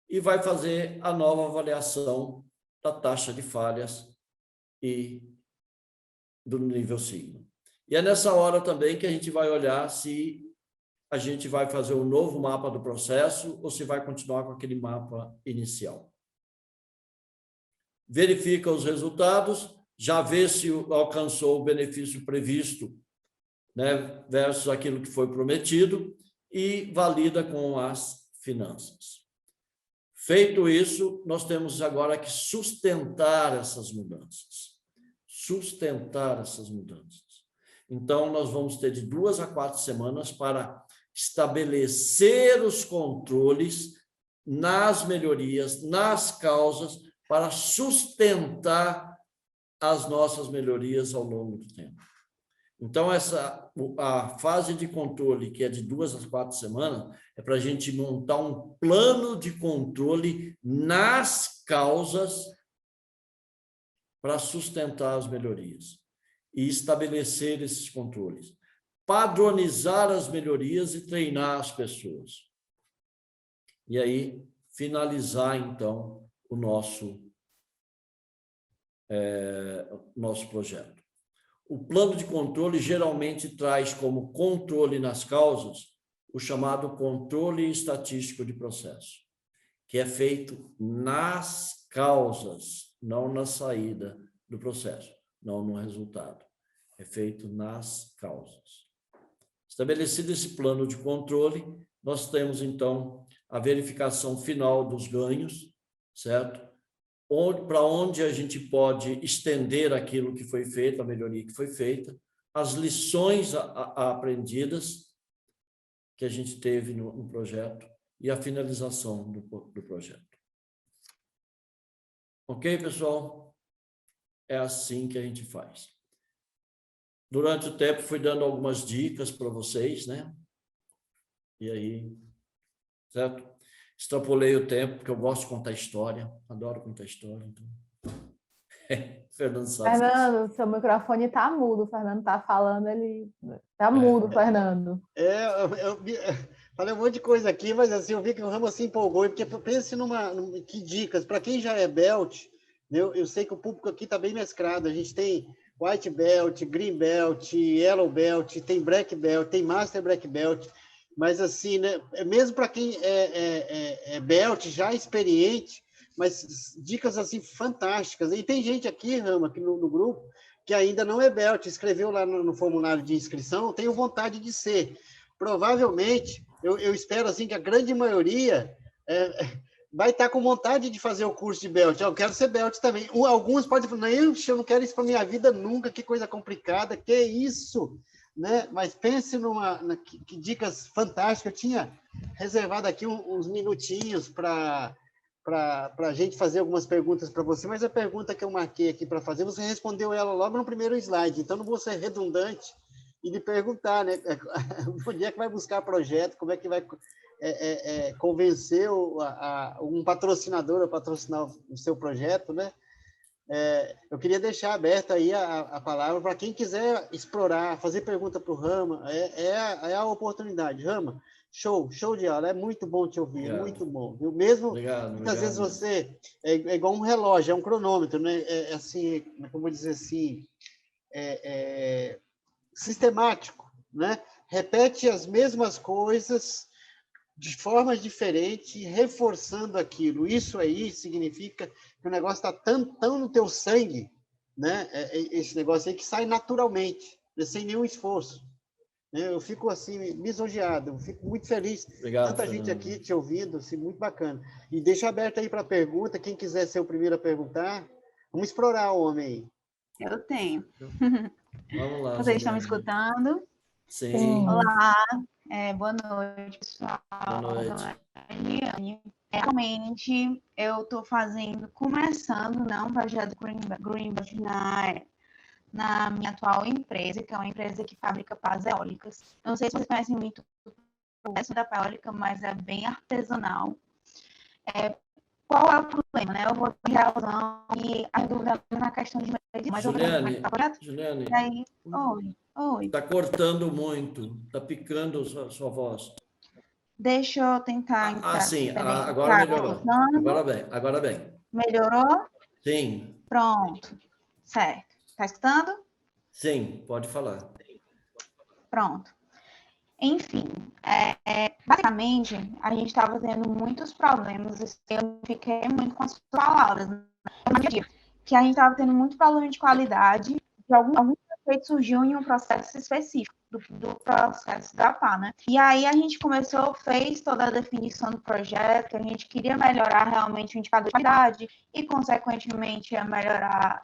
e vai fazer a nova avaliação da taxa de falhas e do nível sigma. E é nessa hora também que a gente vai olhar se a gente vai fazer um novo mapa do processo ou se vai continuar com aquele mapa inicial. Verifica os resultados, já vê se alcançou o benefício previsto, né, versus aquilo que foi prometido, e valida com as finanças. Feito isso, nós temos agora que sustentar essas mudanças. Sustentar essas mudanças. Então, nós vamos ter de 2 a 4 semanas para estabelecer os controles nas melhorias, nas causas, para sustentar as nossas melhorias ao longo do tempo. Então, a fase de controle, que é de 2 a 4 semanas, é para a gente montar um plano de controle nas causas para sustentar as melhorias e estabelecer esses controles. Padronizar as melhorias e treinar as pessoas. E aí, finalizar, então, o nosso projeto. O plano de controle geralmente traz como controle nas causas o chamado controle estatístico de processo, que é feito nas causas, não na saída do processo, não no resultado. É feito nas causas. Estabelecido esse plano de controle, nós temos, então, a verificação final dos ganhos, certo? Para onde a gente pode estender aquilo que foi feito, a melhoria que foi feita, as lições aprendidas que a gente teve no projeto e a finalização do projeto. Ok, pessoal? É assim que a gente faz. Durante o tempo, fui dando algumas dicas para vocês, né? E aí, certo? Extrapolei o tempo, porque eu gosto de contar história, adoro contar história. Então... Fernando sabe. Fernando, seu microfone está mudo, o Fernando está falando, ele está mudo, Fernando. Eu falei um monte de coisa aqui, mas assim, eu vi que o Rama se empolgou, porque pense que dicas, para quem já é belt, eu sei que o público aqui está bem mesclado, a gente tem white belt, green belt, yellow belt, tem black belt, tem master black belt, mas assim, né, mesmo para quem é belt, já experiente, mas dicas assim fantásticas. E tem gente aqui, Rama, aqui no grupo, que ainda não é belt, escreveu lá no formulário de inscrição, tenho vontade de ser. Provavelmente, eu espero assim que a grande maioria vai estar com vontade de fazer o curso de belt. Eu quero ser belt também. Alguns podem falar, não, eu não quero isso para minha vida nunca, que coisa complicada, que isso, né? Mas pense que dicas fantásticas. Eu tinha reservado aqui uns minutinhos para a gente fazer algumas perguntas para você, mas a pergunta que eu marquei aqui para fazer, você respondeu ela logo no primeiro slide, então não vou ser redundante e lhe perguntar, né? Onde é que vai buscar projeto, como é que vai convencer um patrocinador a patrocinar o seu projeto, né? Eu queria deixar aberta aí a palavra para quem quiser explorar, fazer pergunta para o Rama, é a oportunidade. Rama, show de aula, é muito bom te ouvir, Obrigado. Muito bom, viu? Mesmo, muitas vezes você, é igual um relógio, é um cronômetro, né? Assim, como eu vou dizer assim, sistemático, né? Repete as mesmas coisas de formas diferentes, reforçando aquilo. Isso aí significa que o negócio está tão no teu sangue, né? Esse negócio aí que sai naturalmente, né? Sem nenhum esforço. Eu fico assim, lisonjeado, eu fico muito feliz. Obrigado, Tanta Fernando. gente aqui te ouvindo, assim, muito bacana. E deixa aberto aí para pergunta, quem quiser ser o primeiro a perguntar, vamos explorar o homem aí. Eu tenho. Vamos lá. Vocês estão me escutando? Sim. Olá, boa noite, pessoal. Boa noite. Realmente, eu estou começando, né, um projeto Green Belt na minha atual empresa, que é uma empresa que fabrica pás eólicas. Eu não sei se vocês conhecem muito o processo da pá eólica, mas é bem artesanal. Qual é o problema, né? Eu vou ter razão e a dúvida na questão de medida, mas Juliane, e aí, oi. Está cortando muito, está picando a sua voz. Deixa eu tentar entrar. Sim, agora melhorou. Agora bem. Melhorou? Sim. Pronto. Certo. Está escutando? Sim, pode falar. Pronto. Enfim, basicamente, a gente estava tendo muitos problemas, eu fiquei muito com as palavras, né? Que a gente estava tendo muito problema de qualidade, que algum defeito surgiu em um processo específico do processo da PA, né? E aí a gente fez toda a definição do projeto, a gente queria melhorar realmente o indicador de qualidade e, consequentemente, melhorar,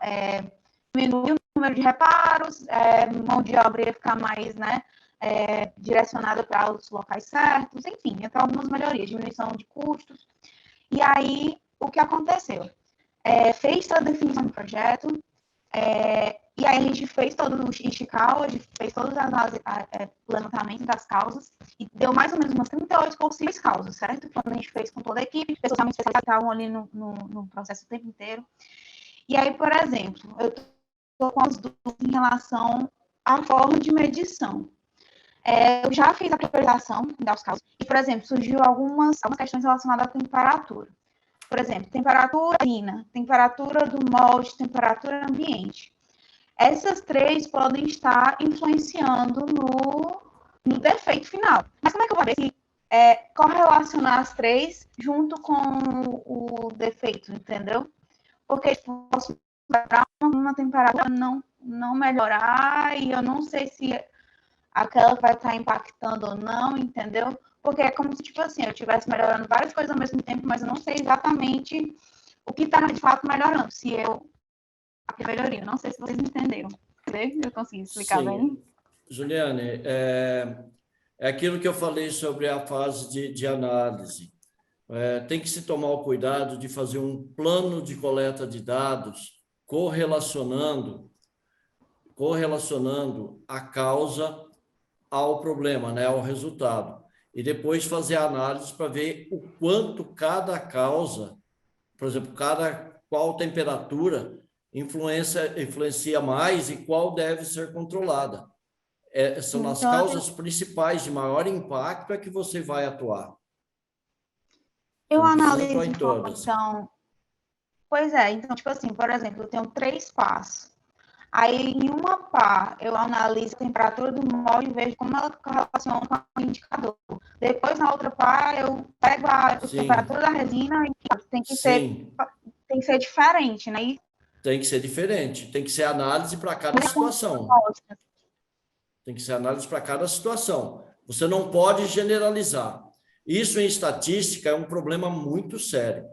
diminuir o número de reparos, mão de obra ia ficar mais, né, direcionada para os locais certos, enfim, então algumas melhorias, diminuição de custos. E aí, o que aconteceu? Fez toda a definição do projeto, e aí a gente fez todo o estical, a gente fez todas as levantamento das causas, e deu mais ou menos umas 38 possíveis causas, certo? Quando a gente fez com toda a equipe, pessoas realmente especializadas estavam ali no processo o tempo inteiro. E aí, por exemplo, eu estou com as dúvidas em relação à forma de medição. Eu já fiz a priorização das causas, e, por exemplo, surgiu algumas questões relacionadas à temperatura. Por exemplo, temperatura fina, temperatura do molde, temperatura ambiente. Essas três podem estar influenciando no defeito final. Mas como é que eu vou ver se correlacionar as três junto com o defeito, entendeu? Porque posso melhorar uma temperatura não melhorar e eu não sei se aquela vai estar impactando ou não, entendeu? Porque é como se, tipo assim, eu estivesse melhorando várias coisas ao mesmo tempo, mas eu não sei exatamente o que está, de fato, melhorando. Se eu... A melhoria, não sei se vocês entenderam. Eu consegui explicar Sim. bem? Juliane, é aquilo que eu falei sobre a fase de análise. Tem que se tomar o cuidado de fazer um plano de coleta de dados correlacionando a causa ao problema, né, ao resultado. E depois fazer a análise para ver o quanto cada causa, por exemplo, qual temperatura influencia mais e qual deve ser controlada. São as causas principais de maior impacto que você vai atuar. Eu analiso em todas. Então, pois é, então, tipo assim, por exemplo, eu tenho 3 passos. Aí, em uma pá, eu analiso a temperatura do molde e vejo como ela correlaciona com o indicador. Depois, na outra pá, eu pego a temperatura da resina e tem que ser diferente, né? Tem que ser diferente. Tem que ser análise para cada situação. Tem que ser análise para cada situação. Você não pode generalizar. Isso, em estatística, é um problema muito sério.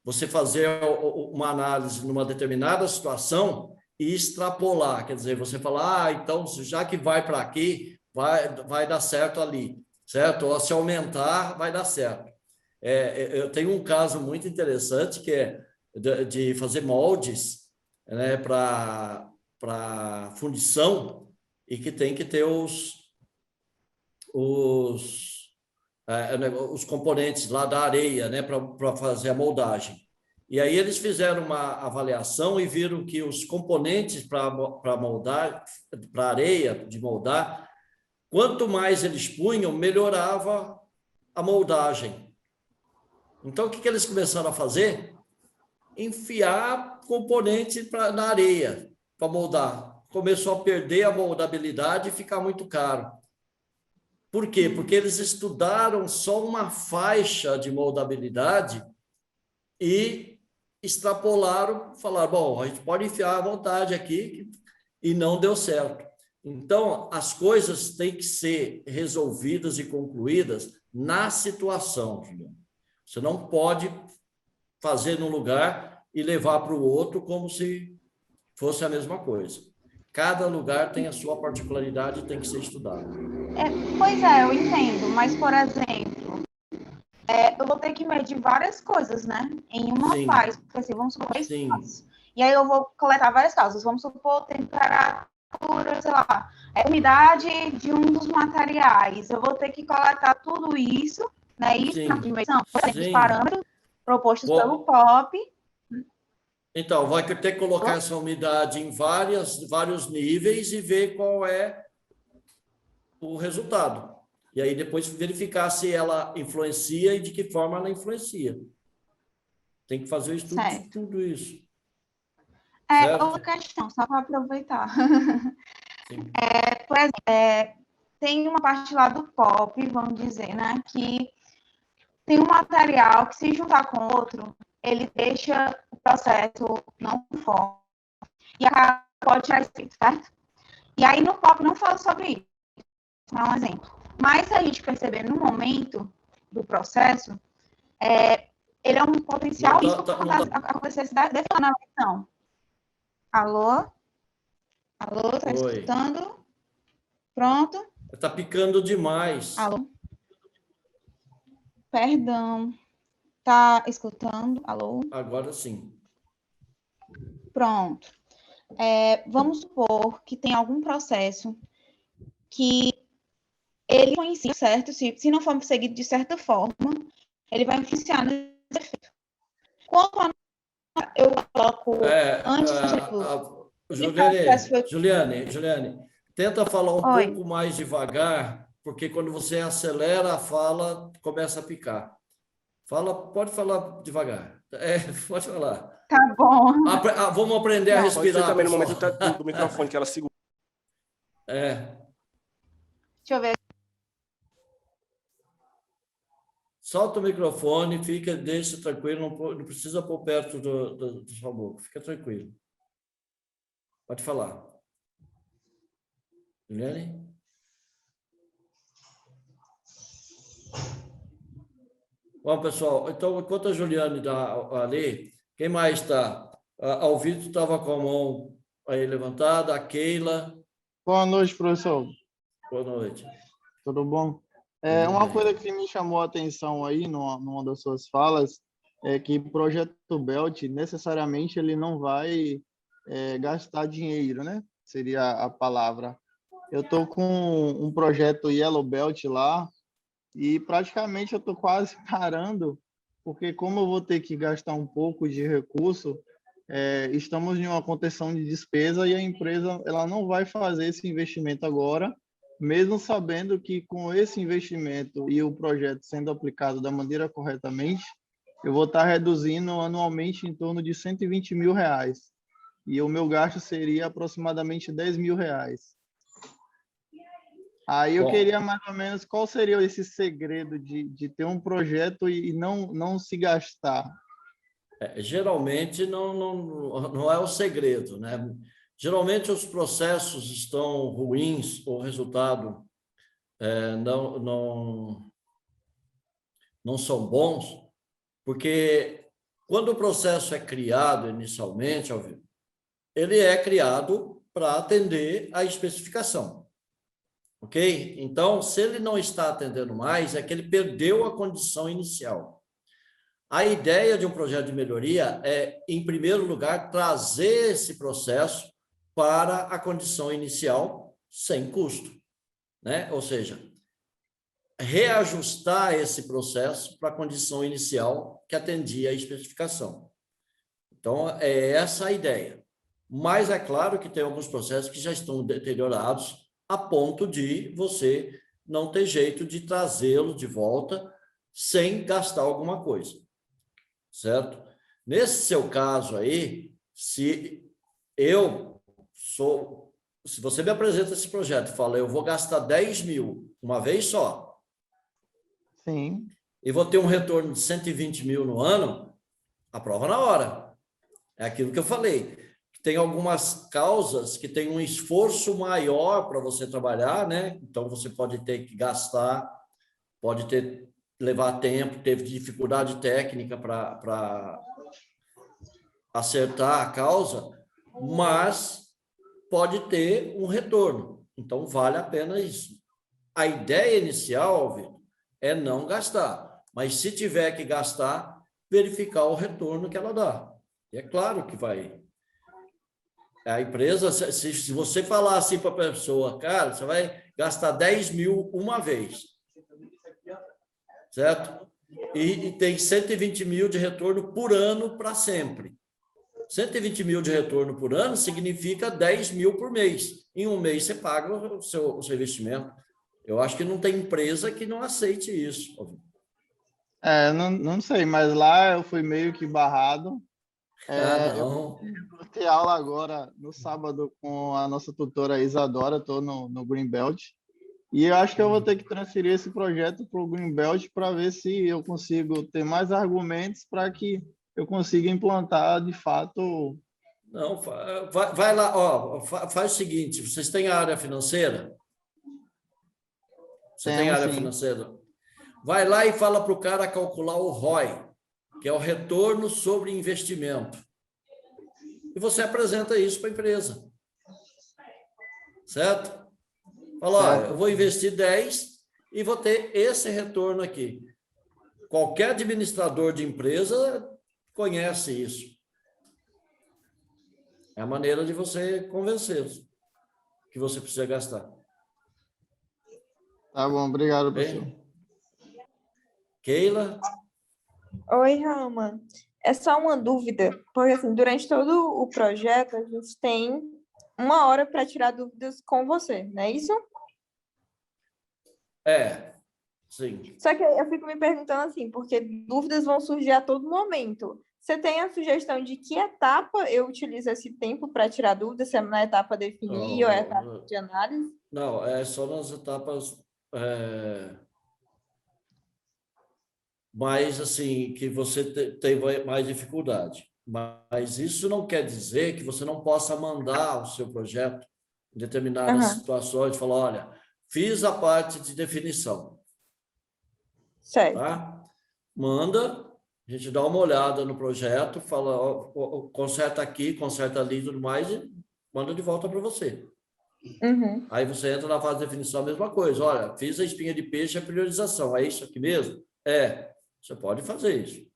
Você fazer uma análise numa determinada situação e extrapolar, quer dizer, você falar, então, já que vai para aqui, vai dar certo ali, certo? Ou se aumentar, vai dar certo. Eu tenho um caso muito interessante, que é de fazer moldes, né, para fundição, e que tem que ter os componentes lá da areia, né, para fazer a moldagem. E aí eles fizeram uma avaliação e viram que os componentes para moldar, para areia de moldar, quanto mais eles punham, melhorava a moldagem. Então, o que eles começaram a fazer? Enfiar componente na areia para moldar. Começou a perder a moldabilidade e ficar muito caro. Por quê? Porque eles estudaram só uma faixa de moldabilidade e extrapolaram, falaram, bom, a gente pode enfiar à vontade aqui, e não deu certo. Então, as coisas têm que ser resolvidas e concluídas na situação, Juliana. Você não pode fazer num lugar e levar para o outro como se fosse a mesma coisa. Cada lugar tem a sua particularidade e tem que ser estudado. Pois é, eu entendo, mas, por exemplo, eu vou ter que medir várias coisas, né? Em uma fase, porque assim, vamos supor, 3 passos. E aí eu vou coletar várias causas. Vamos supor, temperatura, sei lá, umidade de um dos materiais. Eu vou ter que coletar tudo isso, né? Isso na dimensão, por exemplo, os parâmetros propostos pelo POP. Então, vai ter que colocar essa umidade em vários níveis e ver qual é o resultado. E aí depois verificar se ela influencia e de que forma ela influencia. Tem que fazer o estudo de tudo isso. Outra questão, só para aproveitar. Por exemplo, tem uma parte lá do POP, vamos dizer, né? Que tem um material que, se juntar com outro, ele deixa o processo não conforme. E pode tirar efeito, certo? E aí no POP não fala sobre isso. Vou dar um exemplo. Mas se a gente perceber no momento do processo, ele é um potencial risco para acontecer desse na eleição. Alô? Alô, tá escutando? Pronto? Tá picando demais. Alô? Perdão. Tá escutando? Alô? Agora sim. Pronto. Vamos supor que tem algum processo que ele influencia, certo? Se não for seguido de certa forma, ele vai influenciar no efeito. Quando eu coloco antes Juliane, tenta falar um pouco mais devagar, porque quando você acelera a fala, começa a picar. Pode falar devagar. Pode falar. Tá bom. Vamos aprender a respirar. Pode ser também no momento do microfone que ela segura. Deixa eu ver. Solta o microfone, deixa tranquilo, não precisa pôr perto do sua boca, fica tranquilo. Pode falar. Juliane? Bom, pessoal, então, enquanto a Juliane está ali, quem mais está? O Vitor estava com a mão aí levantada, a Keila. Boa noite, professor. Boa noite. Tudo bom? Uma coisa que me chamou a atenção aí numa das suas falas é que o projeto Belt, necessariamente, ele não vai gastar dinheiro, né? Seria a palavra. Eu estou com um projeto Yellow Belt lá e praticamente eu estou quase parando, porque como eu vou ter que gastar um pouco de recurso, estamos em uma contenção de despesa e a empresa ela não vai fazer esse investimento agora, mesmo sabendo que com esse investimento e o projeto sendo aplicado da maneira corretamente, eu vou estar reduzindo anualmente em torno de R$120 mil. E o meu gasto seria aproximadamente R$10 mil. Aí eu queria mais ou menos qual seria esse segredo de ter um projeto e não se gastar. Geralmente não é o segredo, né? Geralmente os processos estão ruins, o resultado não são bons, porque quando o processo é criado inicialmente, ele é criado para atender à especificação, ok? Então, se ele não está atendendo mais, é que ele perdeu a condição inicial. A ideia de um projeto de melhoria é, em primeiro lugar, trazer esse processo para a condição inicial sem custo, né? Ou seja, reajustar esse processo para a condição inicial que atendia a especificação. Então, é essa a ideia. Mas é claro que tem alguns processos que já estão deteriorados a ponto de você não ter jeito de trazê-lo de volta sem gastar alguma coisa, certo? Nesse seu caso aí, se você me apresenta esse projeto e fala, eu vou gastar 10 mil uma vez só, sim, e vou ter um retorno de 120 mil no ano, aprova na hora. É aquilo que eu falei. Tem algumas causas que tem um esforço maior para você trabalhar, né? Então, você pode ter que gastar, levar tempo, teve dificuldade técnica para acertar a causa, mas pode ter um retorno. Então, vale a pena isso. A ideia inicial, Vitor, é não gastar, mas se tiver que gastar, verificar o retorno que ela dá. E é claro que vai. A empresa, se você falar assim para a pessoa, cara, você vai gastar 10 mil uma vez, certo? E tem 120 mil de retorno por ano para sempre. 120 mil de retorno por ano significa 10 mil por mês. Em um mês você paga o seu investimento. Eu acho que não tem empresa que não aceite isso. Não sei, mas lá eu fui meio que barrado. Não. Eu vou ter aula agora no sábado com a nossa tutora Isadora, estou no Greenbelt, E eu acho que eu vou ter que transferir esse projeto para o Greenbelt para ver se eu consigo ter mais argumentos para que eu consiga implantar, de fato. Não, vai lá, ó, faz o seguinte, vocês têm a área financeira? Você tem Temos, área sim. financeira? Vai lá e fala para o cara calcular o ROI, que é o retorno sobre investimento. E você apresenta isso para a empresa. Certo? Fala, ó, eu vou investir 10 e vou ter esse retorno aqui. Qualquer administrador de empresa conhece isso. É a maneira de você convencê-los que você precisa gastar. Tá bom, obrigado, professor. Keila? Oi, Rama. É só uma dúvida, porque assim, durante todo o projeto a gente tem 1 hora para tirar dúvidas com você, não é isso? Sim. Só que eu fico me perguntando assim, porque dúvidas vão surgir a todo momento. Você tem a sugestão de que etapa eu utilizo esse tempo para tirar dúvidas? Se é na etapa definir ou é etapa de análise? Não, é só nas etapas mais assim que você tem mais dificuldade. Mas isso não quer dizer que você não possa mandar o seu projeto em determinadas situações e falar, olha, fiz a parte de definição. Certo. Tá? Manda, a gente dá uma olhada no projeto, fala, ó, conserta aqui, conserta ali e tudo mais, e manda de volta para você. Aí você entra na fase de definição, a mesma coisa. Olha, fiz a espinha de peixe, a priorização. É isso aqui mesmo? Você pode fazer isso.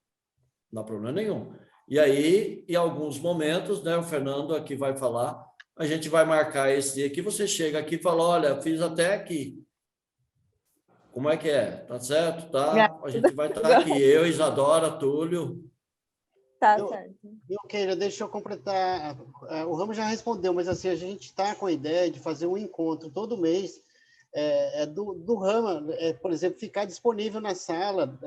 Não há problema nenhum. E aí, em alguns momentos, né, o Fernando aqui vai falar, a gente vai marcar esse dia aqui, você chega aqui e fala, olha, fiz até aqui. Como é que é? Tá certo? Tá? A gente vai estar aqui. Eu, Isadora, Túlio. Tá certo. Keila, deixa eu completar. O Ramos já respondeu, mas assim, a gente está com a ideia de fazer um encontro todo mês do Rama, por exemplo, ficar disponível na sala,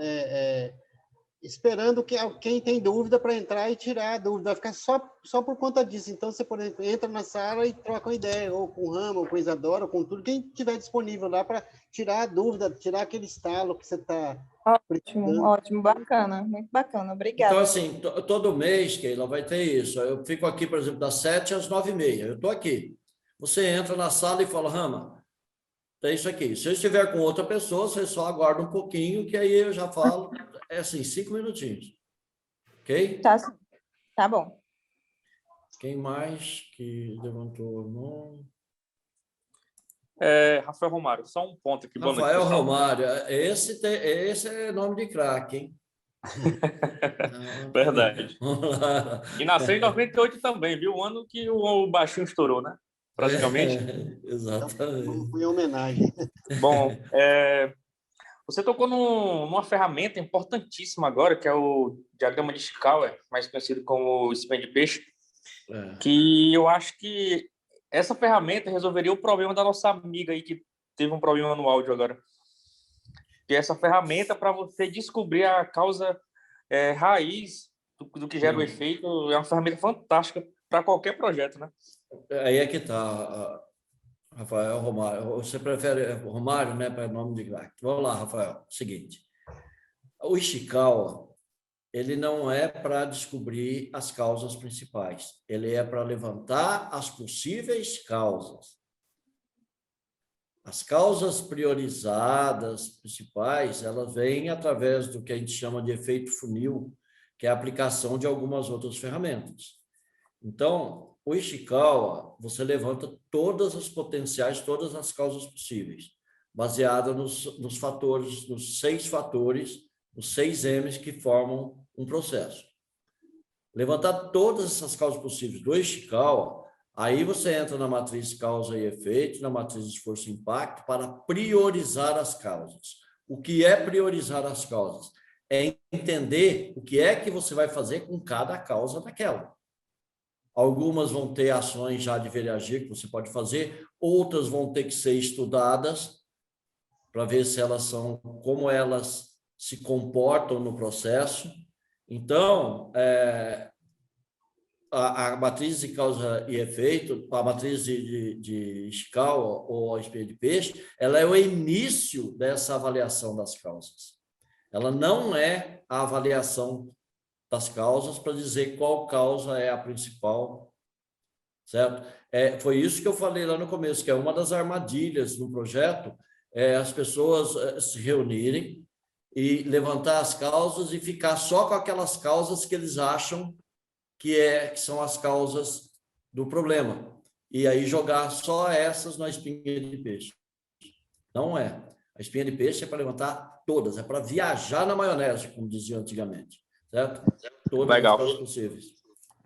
esperando que quem tem dúvida para entrar e tirar a dúvida, vai ficar só por conta disso. Então, você, por exemplo, entra na sala e troca uma ideia, ou com o Rama, ou com a Isadora, ou com tudo, quem tiver disponível lá para tirar a dúvida, tirar aquele estalo que você está... Ótimo, bacana, muito bacana, obrigada. Então, assim, todo mês, Keila, vai ter isso. Eu fico aqui, por exemplo, das 7 às 9h30. Eu estou aqui. Você entra na sala e fala, Rama, tem isso aqui. Se eu estiver com outra pessoa, você só aguarda um pouquinho, que aí eu já falo, assim, 5 minutinhos. Ok? Tá bom. Quem mais que levantou a mão? Rafael Romário, só um ponto aqui. Rafael Romário, esse é nome de craque, hein? Verdade. E nasceu em 98 também, viu? O ano que o baixinho estourou, né? Praticamente. Exatamente. Foi em homenagem. Bom, você tocou numa ferramenta importantíssima agora, que é o diagrama de Ishikawa, mais conhecido como espinha de peixe, que eu acho que essa ferramenta resolveria o problema da nossa amiga aí, que teve um problema no áudio agora. Que essa ferramenta para você descobrir a causa raiz do que gera o efeito é uma ferramenta fantástica para qualquer projeto, né? Aí é que está, Rafael Romário. Você prefere Romário, né, para nome de craque? Vamos lá, Rafael. Seguinte, o Ishikawa, ele não é para descobrir as causas principais. Ele é para levantar as possíveis causas. As causas priorizadas, principais, elas vêm através do que a gente chama de efeito funil, que é a aplicação de algumas outras ferramentas. Então, o Ishikawa, você levanta todas as potenciais, todas as causas possíveis, baseada nos fatores, nos 6 fatores, os 6 M's que formam um processo. Levantar todas essas causas possíveis do Ishikawa, aí você entra na matriz causa e efeito, na matriz esforço e impacto, para priorizar as causas. O que é priorizar as causas? É entender o que é que você vai fazer com cada causa daquela. Algumas vão ter ações já de vereagir que você pode fazer, outras vão ter que ser estudadas para ver se elas são, como elas se comportam no processo. Então, a matriz de causa e efeito, a matriz de Ishikawa ou a espinha de peixe, ela é o início dessa avaliação das causas. Ela não é a avaliação das causas para dizer qual causa é a principal, certo? Foi isso que eu falei lá no começo, que é uma das armadilhas do projeto, as pessoas se reunirem e levantar as causas e ficar só com aquelas causas que eles acham que são as causas do problema. E aí jogar só essas na espinha de peixe. Não é. A espinha de peixe é para levantar todas, é para viajar na maionese, como dizia antigamente. Certo? Todas Legal. as causas possíveis.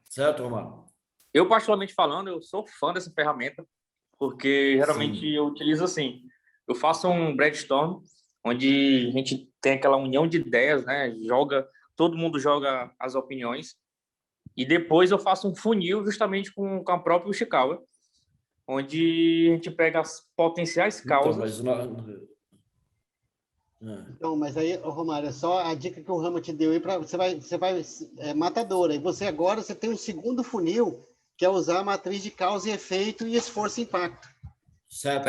Certo, Romário? Eu, particularmente falando, eu sou fã dessa ferramenta, porque geralmente eu utilizo assim. Eu faço um brainstorm, onde a gente tem aquela união de ideias, né? Todo mundo joga as opiniões. E depois eu faço um funil justamente com a própria Ishikawa, onde a gente pega as potenciais causas. Então, mas aí, Romário, é só a dica que o Rama te deu aí, você vai matadora. E você agora tem um segundo funil, que é usar a matriz de causa e efeito e esforço e impacto. Certo,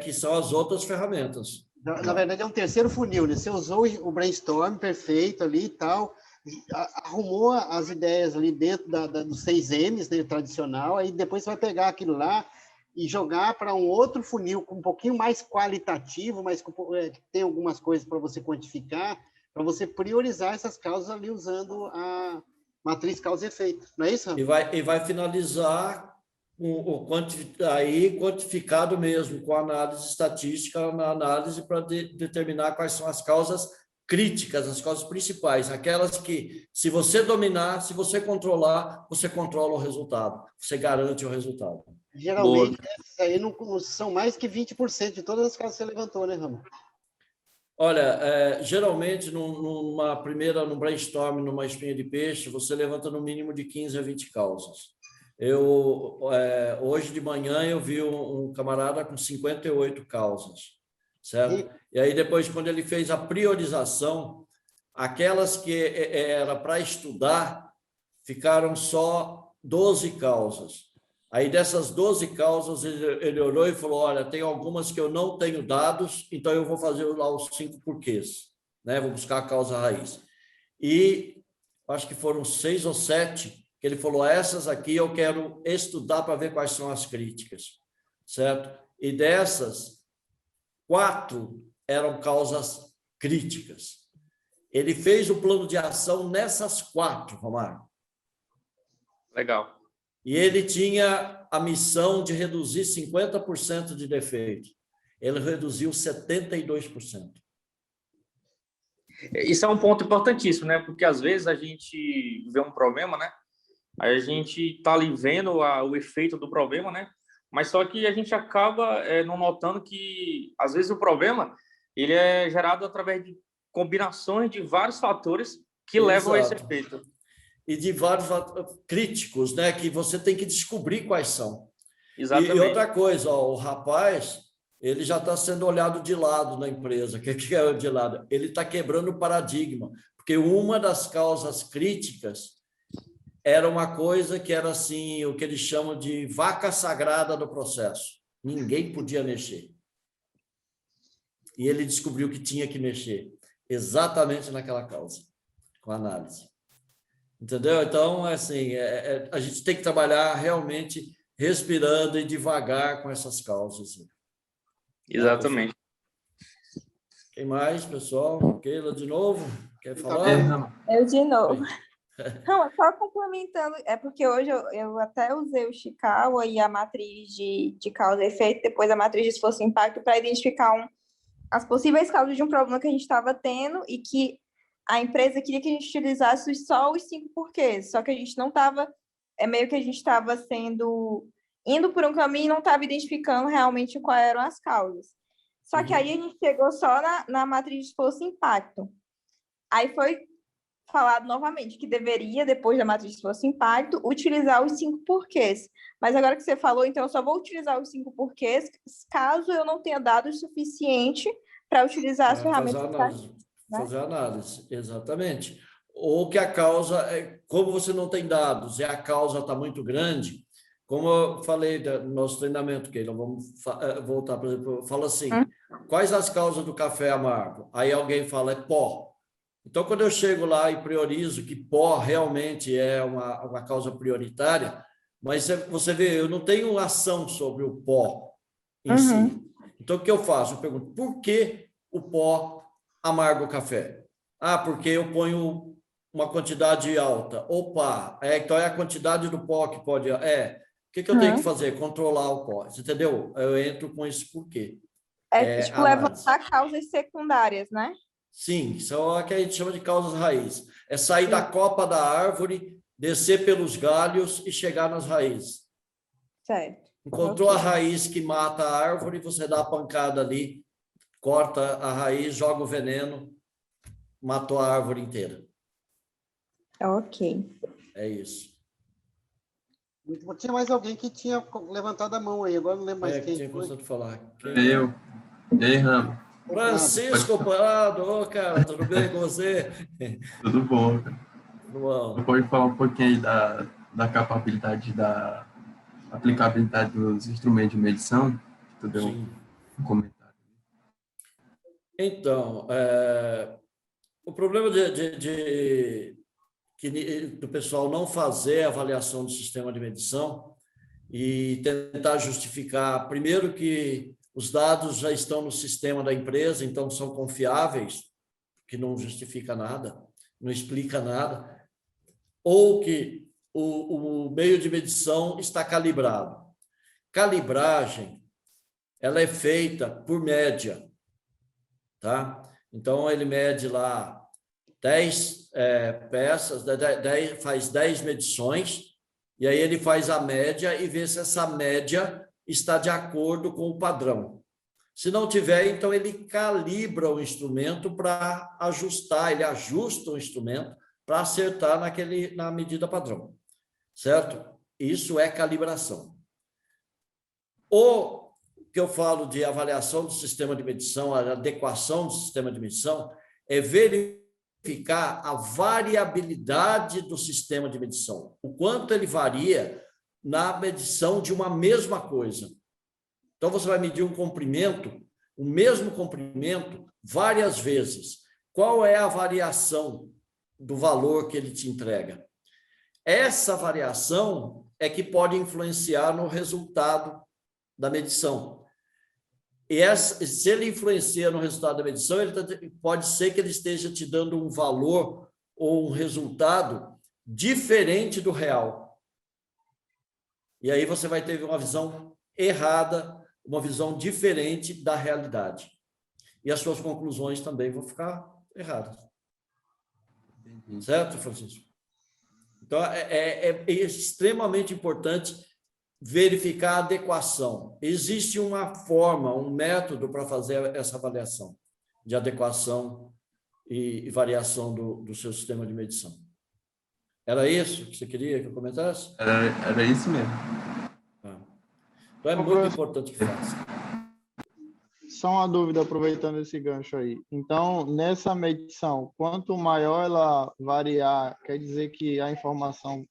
que são as outras ferramentas. Na verdade, é um terceiro funil, né? Você usou o brainstorm perfeito ali e tal, arrumou as ideias ali dentro dos 6 M's, né, tradicional, aí depois você vai pegar aquilo lá e jogar para um outro funil um pouquinho mais qualitativo, mas que tem algumas coisas para você quantificar, para você priorizar essas causas ali usando a matriz causa e efeito. Não é isso, Rafa? E vai finalizar aí quantificado mesmo, com análise estatística, na análise para determinar quais são as causas críticas, as causas principais, aquelas que, se você dominar, se você controlar, você controla o resultado, você garante o resultado. Geralmente, essas aí não são mais que 20% de todas as causas que você levantou, né, Ramon? Olha, geralmente, num brainstorm, numa espinha de peixe, você levanta no mínimo de 15 a 20 causas. Hoje de manhã eu vi um camarada com 58 causas, certo? E aí depois, quando ele fez a priorização, aquelas que era para estudar, ficaram só 12 causas. Aí dessas 12 causas, ele olhou e falou, olha, tem algumas que eu não tenho dados, então eu vou fazer lá os 5 porquês, né? Vou buscar a causa raiz. E acho que foram 6 ou 7 que ele falou, essas aqui eu quero estudar para ver quais são as críticas, certo? E dessas, 4 eram causas críticas. Ele fez o plano de ação nessas 4, Romário. Legal. E ele tinha a missão de reduzir 50% de defeito. Ele reduziu 72%. Isso é um ponto importantíssimo, né? Porque às vezes a gente vê um problema, né? Aí a gente está ali vendo o efeito do problema, né? Mas só que a gente acaba não notando que, às vezes, o problema ele é gerado através de combinações de vários fatores que levam a esse efeito. E de vários críticos, né? Que você tem que descobrir quais são. Exatamente. E outra coisa, o rapaz, ele já está sendo olhado de lado na empresa. O que é de lado? Ele está quebrando o paradigma, porque uma das causas críticas era uma coisa que era assim, o que eles chamam de vaca sagrada do processo. Ninguém podia mexer. E ele descobriu que tinha que mexer exatamente naquela causa, com análise. Entendeu? Então, assim, a gente tem que trabalhar realmente respirando e devagar com essas causas. Exatamente. Quem mais, pessoal? Keila, de novo? Quer falar? Eu de novo. Não, só complementando, é porque hoje eu até usei o Ishikawa e a matriz de causa e efeito, depois a matriz de esforço e impacto, para identificar as possíveis causas de um problema que a gente estava tendo e que a empresa queria que a gente utilizasse só os 5 porquês, só que a gente não estava, meio que a gente estava indo por um caminho e não estava identificando realmente quais eram as causas. Só que aí a gente chegou só na matriz de esforço e impacto. Aí foi falado novamente que deveria, depois da matriz de esforço e impacto, utilizar os 5 porquês. Mas agora que você falou, então eu só vou utilizar os 5 porquês caso eu não tenha dados suficiente para utilizar as ferramentas. Fazer análise, exatamente. ou que a causa, como você não tem dados e a causa está muito grande, como eu falei no nosso treinamento, que vamos voltar, por exemplo, fala assim, quais as causas do café amargo? Aí alguém fala, é pó. Então, quando eu chego lá e priorizo que pó realmente é uma causa prioritária, mas você vê, eu não tenho ação sobre o pó em si. Então, o que eu faço? Eu pergunto, por que o pó amarga o café? Ah, porque eu ponho uma quantidade alta. Opa, então é a quantidade do pó que pode... O que eu tenho que fazer? Controlar o pó. Você entendeu? Eu entro com esse porquê. Tipo, levantar causas secundárias, né? Sim, são o que a gente chama de causas raiz. É sair da copa da árvore, descer pelos galhos e chegar nas raízes. Certo. Encontrou a raiz que mata a árvore, você dá a pancada ali, corta a raiz, joga o veneno, matou a árvore inteira. Ok. É isso. Muito bom. Tinha mais alguém que tinha levantado a mão aí, agora não lembro mais quem tinha foi. começado a falar. Eu. E aí, Ramo? Francisco Prado, cara, tudo bem com você? Tudo bom, cara. Bom. Você pode falar um pouquinho aí da capacidade, da aplicabilidade dos instrumentos de medição? Tu deu um comentário. Então, o problema do pessoal não fazer a avaliação do sistema de medição e tentar justificar, primeiro, que os dados já estão no sistema da empresa, então são confiáveis, que não justifica nada, não explica nada, ou que o meio de medição está calibrado. Calibragem, ela é feita por média, tá? Então, ele mede lá 10 peças, faz 10 medições, e aí ele faz a média e vê se essa média está de acordo com o padrão. Se não tiver, então ele calibra o instrumento para ajustar, ele ajusta o instrumento para acertar na medida padrão, certo? Isso é calibração. O que eu falo de avaliação do sistema de medição, a adequação do sistema de medição, é verificar a variabilidade do sistema de medição, o quanto ele varia na medição de uma mesma coisa. Então, você vai medir um comprimento, o mesmo comprimento, várias vezes. Qual é a variação do valor que ele te entrega? Essa variação é que pode influenciar no resultado da medição. E se ele influencia no resultado da medição, pode ser que ele esteja te dando um valor ou um resultado diferente do real. E aí você vai ter uma visão errada, uma visão diferente da realidade. E as suas conclusões também vão ficar erradas. Certo, Francisco? Então, é extremamente importante verificar a adequação. Existe uma forma, um método para fazer essa avaliação de adequação e variação do seu sistema de medição. Era isso que você queria que eu comentasse? Era isso mesmo. Então, é muito importante que faça. Só uma dúvida, aproveitando esse gancho aí. Então, nessa medição, quanto maior ela variar, quer dizer que a informação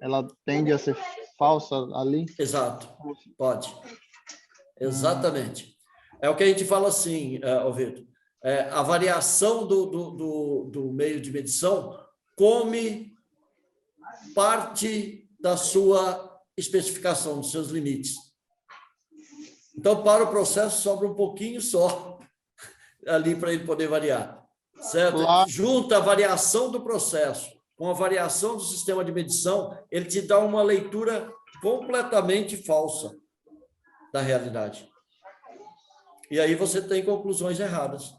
ela tende a ser falsa ali? Exato, pode. Exatamente. É o que a gente fala assim, Vitor, a variação do meio de medição come parte da sua especificação, dos seus limites. Então, para o processo, sobra um pouquinho só ali para ele poder variar, certo? Claro. Junta a variação do processo com a variação do sistema de medição, ele te dá uma leitura completamente falsa da realidade. E aí você tem conclusões erradas.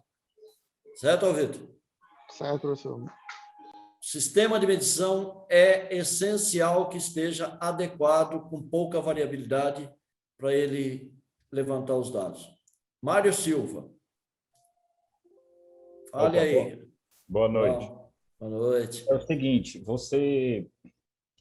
Certo, Vitor? Certo, professor. Sistema de medição é essencial que esteja adequado, com pouca variabilidade, para ele levantar os dados. Mário Silva. Fale aí. Boa noite. Boa noite. É o seguinte, você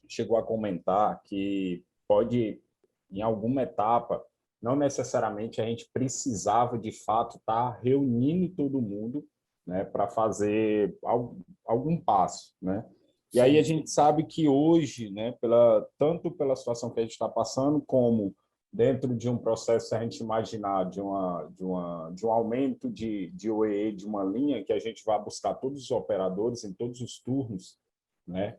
chegou a comentar que pode, em alguma etapa, não necessariamente a gente precisava, de fato, estar reunindo todo mundo né, para fazer algum passo, né? E aí a gente sabe que hoje, né, tanto pela situação que a gente está passando, como dentro de um processo, se a gente imaginar de um aumento de OEE de uma linha, que a gente vai buscar todos os operadores em todos os turnos, né?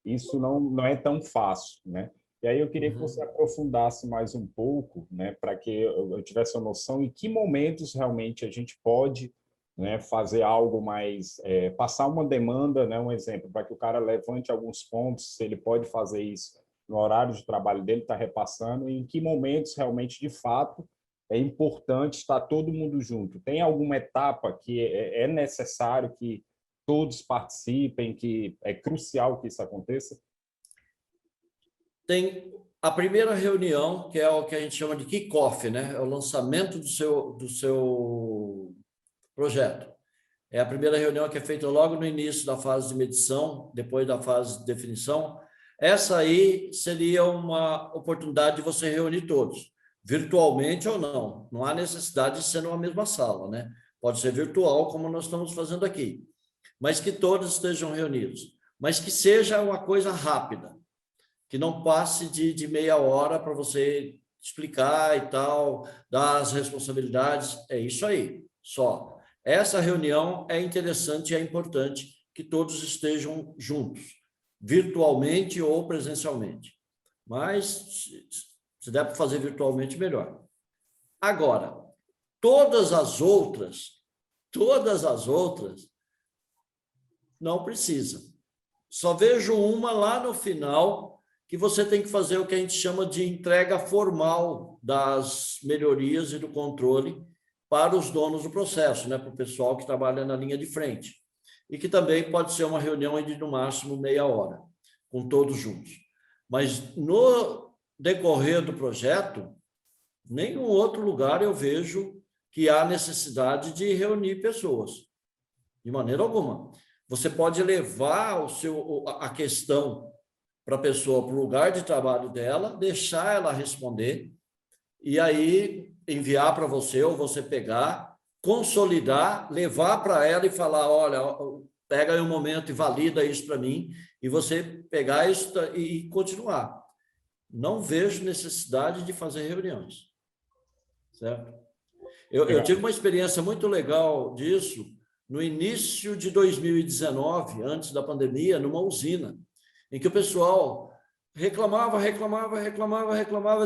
Isso não é tão fácil, né? E aí eu queria que você aprofundasse mais um pouco, né, para que eu tivesse a noção em que momentos realmente a gente pode, né, fazer algo mais, passar uma demanda, né, um exemplo, para que o cara levante alguns pontos, se ele pode fazer isso no horário de trabalho dele, está repassando, e em que momentos realmente, de fato, é importante estar todo mundo junto. Tem alguma etapa que é necessário que todos participem, que é crucial que isso aconteça? Tem a primeira reunião, que é o que a gente chama de kick-off, né? É o lançamento do seu projeto. É a primeira reunião que é feita logo no início da fase de medição, depois da fase de definição. Essa aí seria uma oportunidade de você reunir todos, virtualmente ou não. Não há necessidade de ser numa mesma sala, né? Pode ser virtual, como nós estamos fazendo aqui. Mas que todos estejam reunidos. Mas que seja uma coisa rápida, que não passe de meia hora para você explicar e tal, dar as responsabilidades. É isso aí, só. Essa reunião é interessante e é importante que todos estejam juntos, virtualmente ou presencialmente. Mas, se der para fazer virtualmente, melhor. Agora, todas as outras, não precisa. Só vejo uma lá no final, que você tem que fazer o que a gente chama de entrega formal das melhorias e do controle para os donos do processo, né? Para o pessoal que trabalha na linha de frente. E que também pode ser uma reunião de, no máximo, meia hora, com todos juntos. Mas, no decorrer do projeto, nenhum outro lugar eu vejo que há necessidade de reunir pessoas, de maneira alguma. Você pode levar a questão para a pessoa, para o lugar de trabalho dela, deixar ela responder, e aí enviar para você, ou você pegar, consolidar, levar para ela e falar, olha, pega aí um momento e valida isso para mim, e você pegar isso e continuar. Não vejo necessidade de fazer reuniões. Certo? Eu tive uma experiência muito legal disso no início de 2019, antes da pandemia, numa usina, em que o pessoal reclamava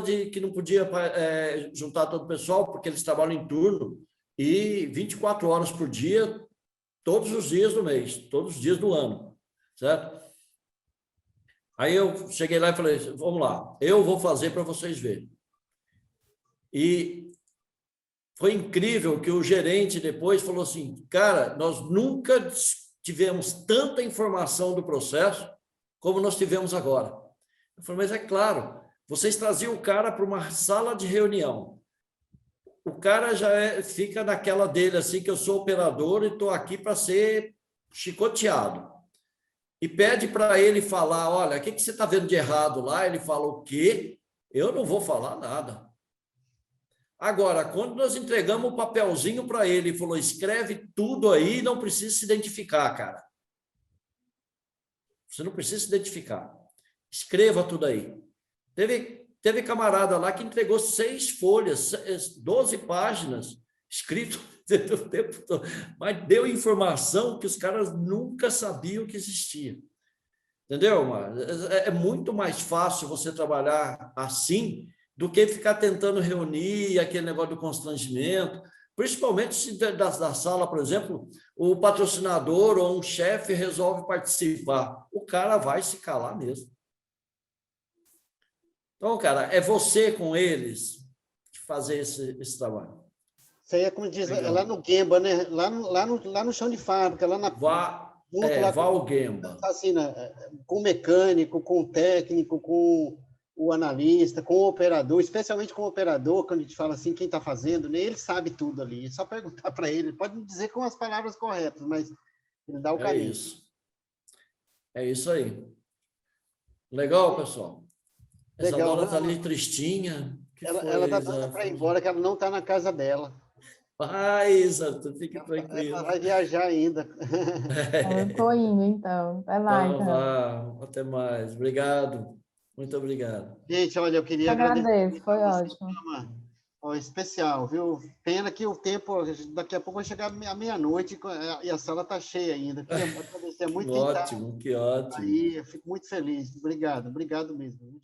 de que não podia juntar todo o pessoal, porque eles trabalham em turno, e 24 horas por dia, todos os dias do mês, todos os dias do ano, certo? Aí eu cheguei lá e falei, vamos lá, eu vou fazer para vocês verem. E foi incrível que o gerente depois falou assim, cara, nós nunca tivemos tanta informação do processo como nós tivemos agora. Eu falei, mas é claro, vocês traziam o cara para uma sala de reunião. O cara já fica naquela dele, assim, que eu sou operador e estou aqui para ser chicoteado. E pede para ele falar, olha, o que você está vendo de errado lá? Ele fala, o quê? Eu não vou falar nada. Agora, quando nós entregamos o papelzinho para ele e falou, escreve tudo aí, não precisa se identificar, cara. Você não precisa se identificar. Escreva tudo aí. Teve camarada lá que entregou 6 folhas, 12 páginas, escrito o tempo todo, mas deu informação que os caras nunca sabiam que existia. Entendeu, mano? É muito mais fácil você trabalhar assim do que ficar tentando reunir aquele negócio do constrangimento, principalmente se da sala, por exemplo, o patrocinador ou um chefe resolve participar. O cara vai se calar mesmo. Então, cara, é você com eles que fazer esse trabalho. Isso aí é como diz, é lá no Gemba, né? Lá no chão de fábrica, lá na... Vá ao Gemba. Assim, né? Com o mecânico, com o técnico, com o analista, com o operador, especialmente com o operador, quando a gente fala assim, quem está fazendo, né? Ele sabe tudo ali. É só perguntar para ele. Ele pode não dizer com as palavras corretas, mas ele dá o caminho. É isso aí. Legal, pessoal. Essa Legal, Dora está ali tristinha. Ela está para ir embora, que ela não está na casa dela. Paz, Arthur, fique tranquilo. Vai viajar ainda. Eu tô indo, então. Até mais. Então, vá. Até mais. Obrigado. Muito obrigado. Gente, olha, eu queria Eu agradecer agradeço, foi a ótimo. Ó, especial, viu? Pena que o tempo, daqui a pouco vai chegar à meia-noite e a sala está cheia ainda. Queria agradecer muito quem está Ótimo, que ótimo. aí, eu fico muito feliz. Obrigado mesmo.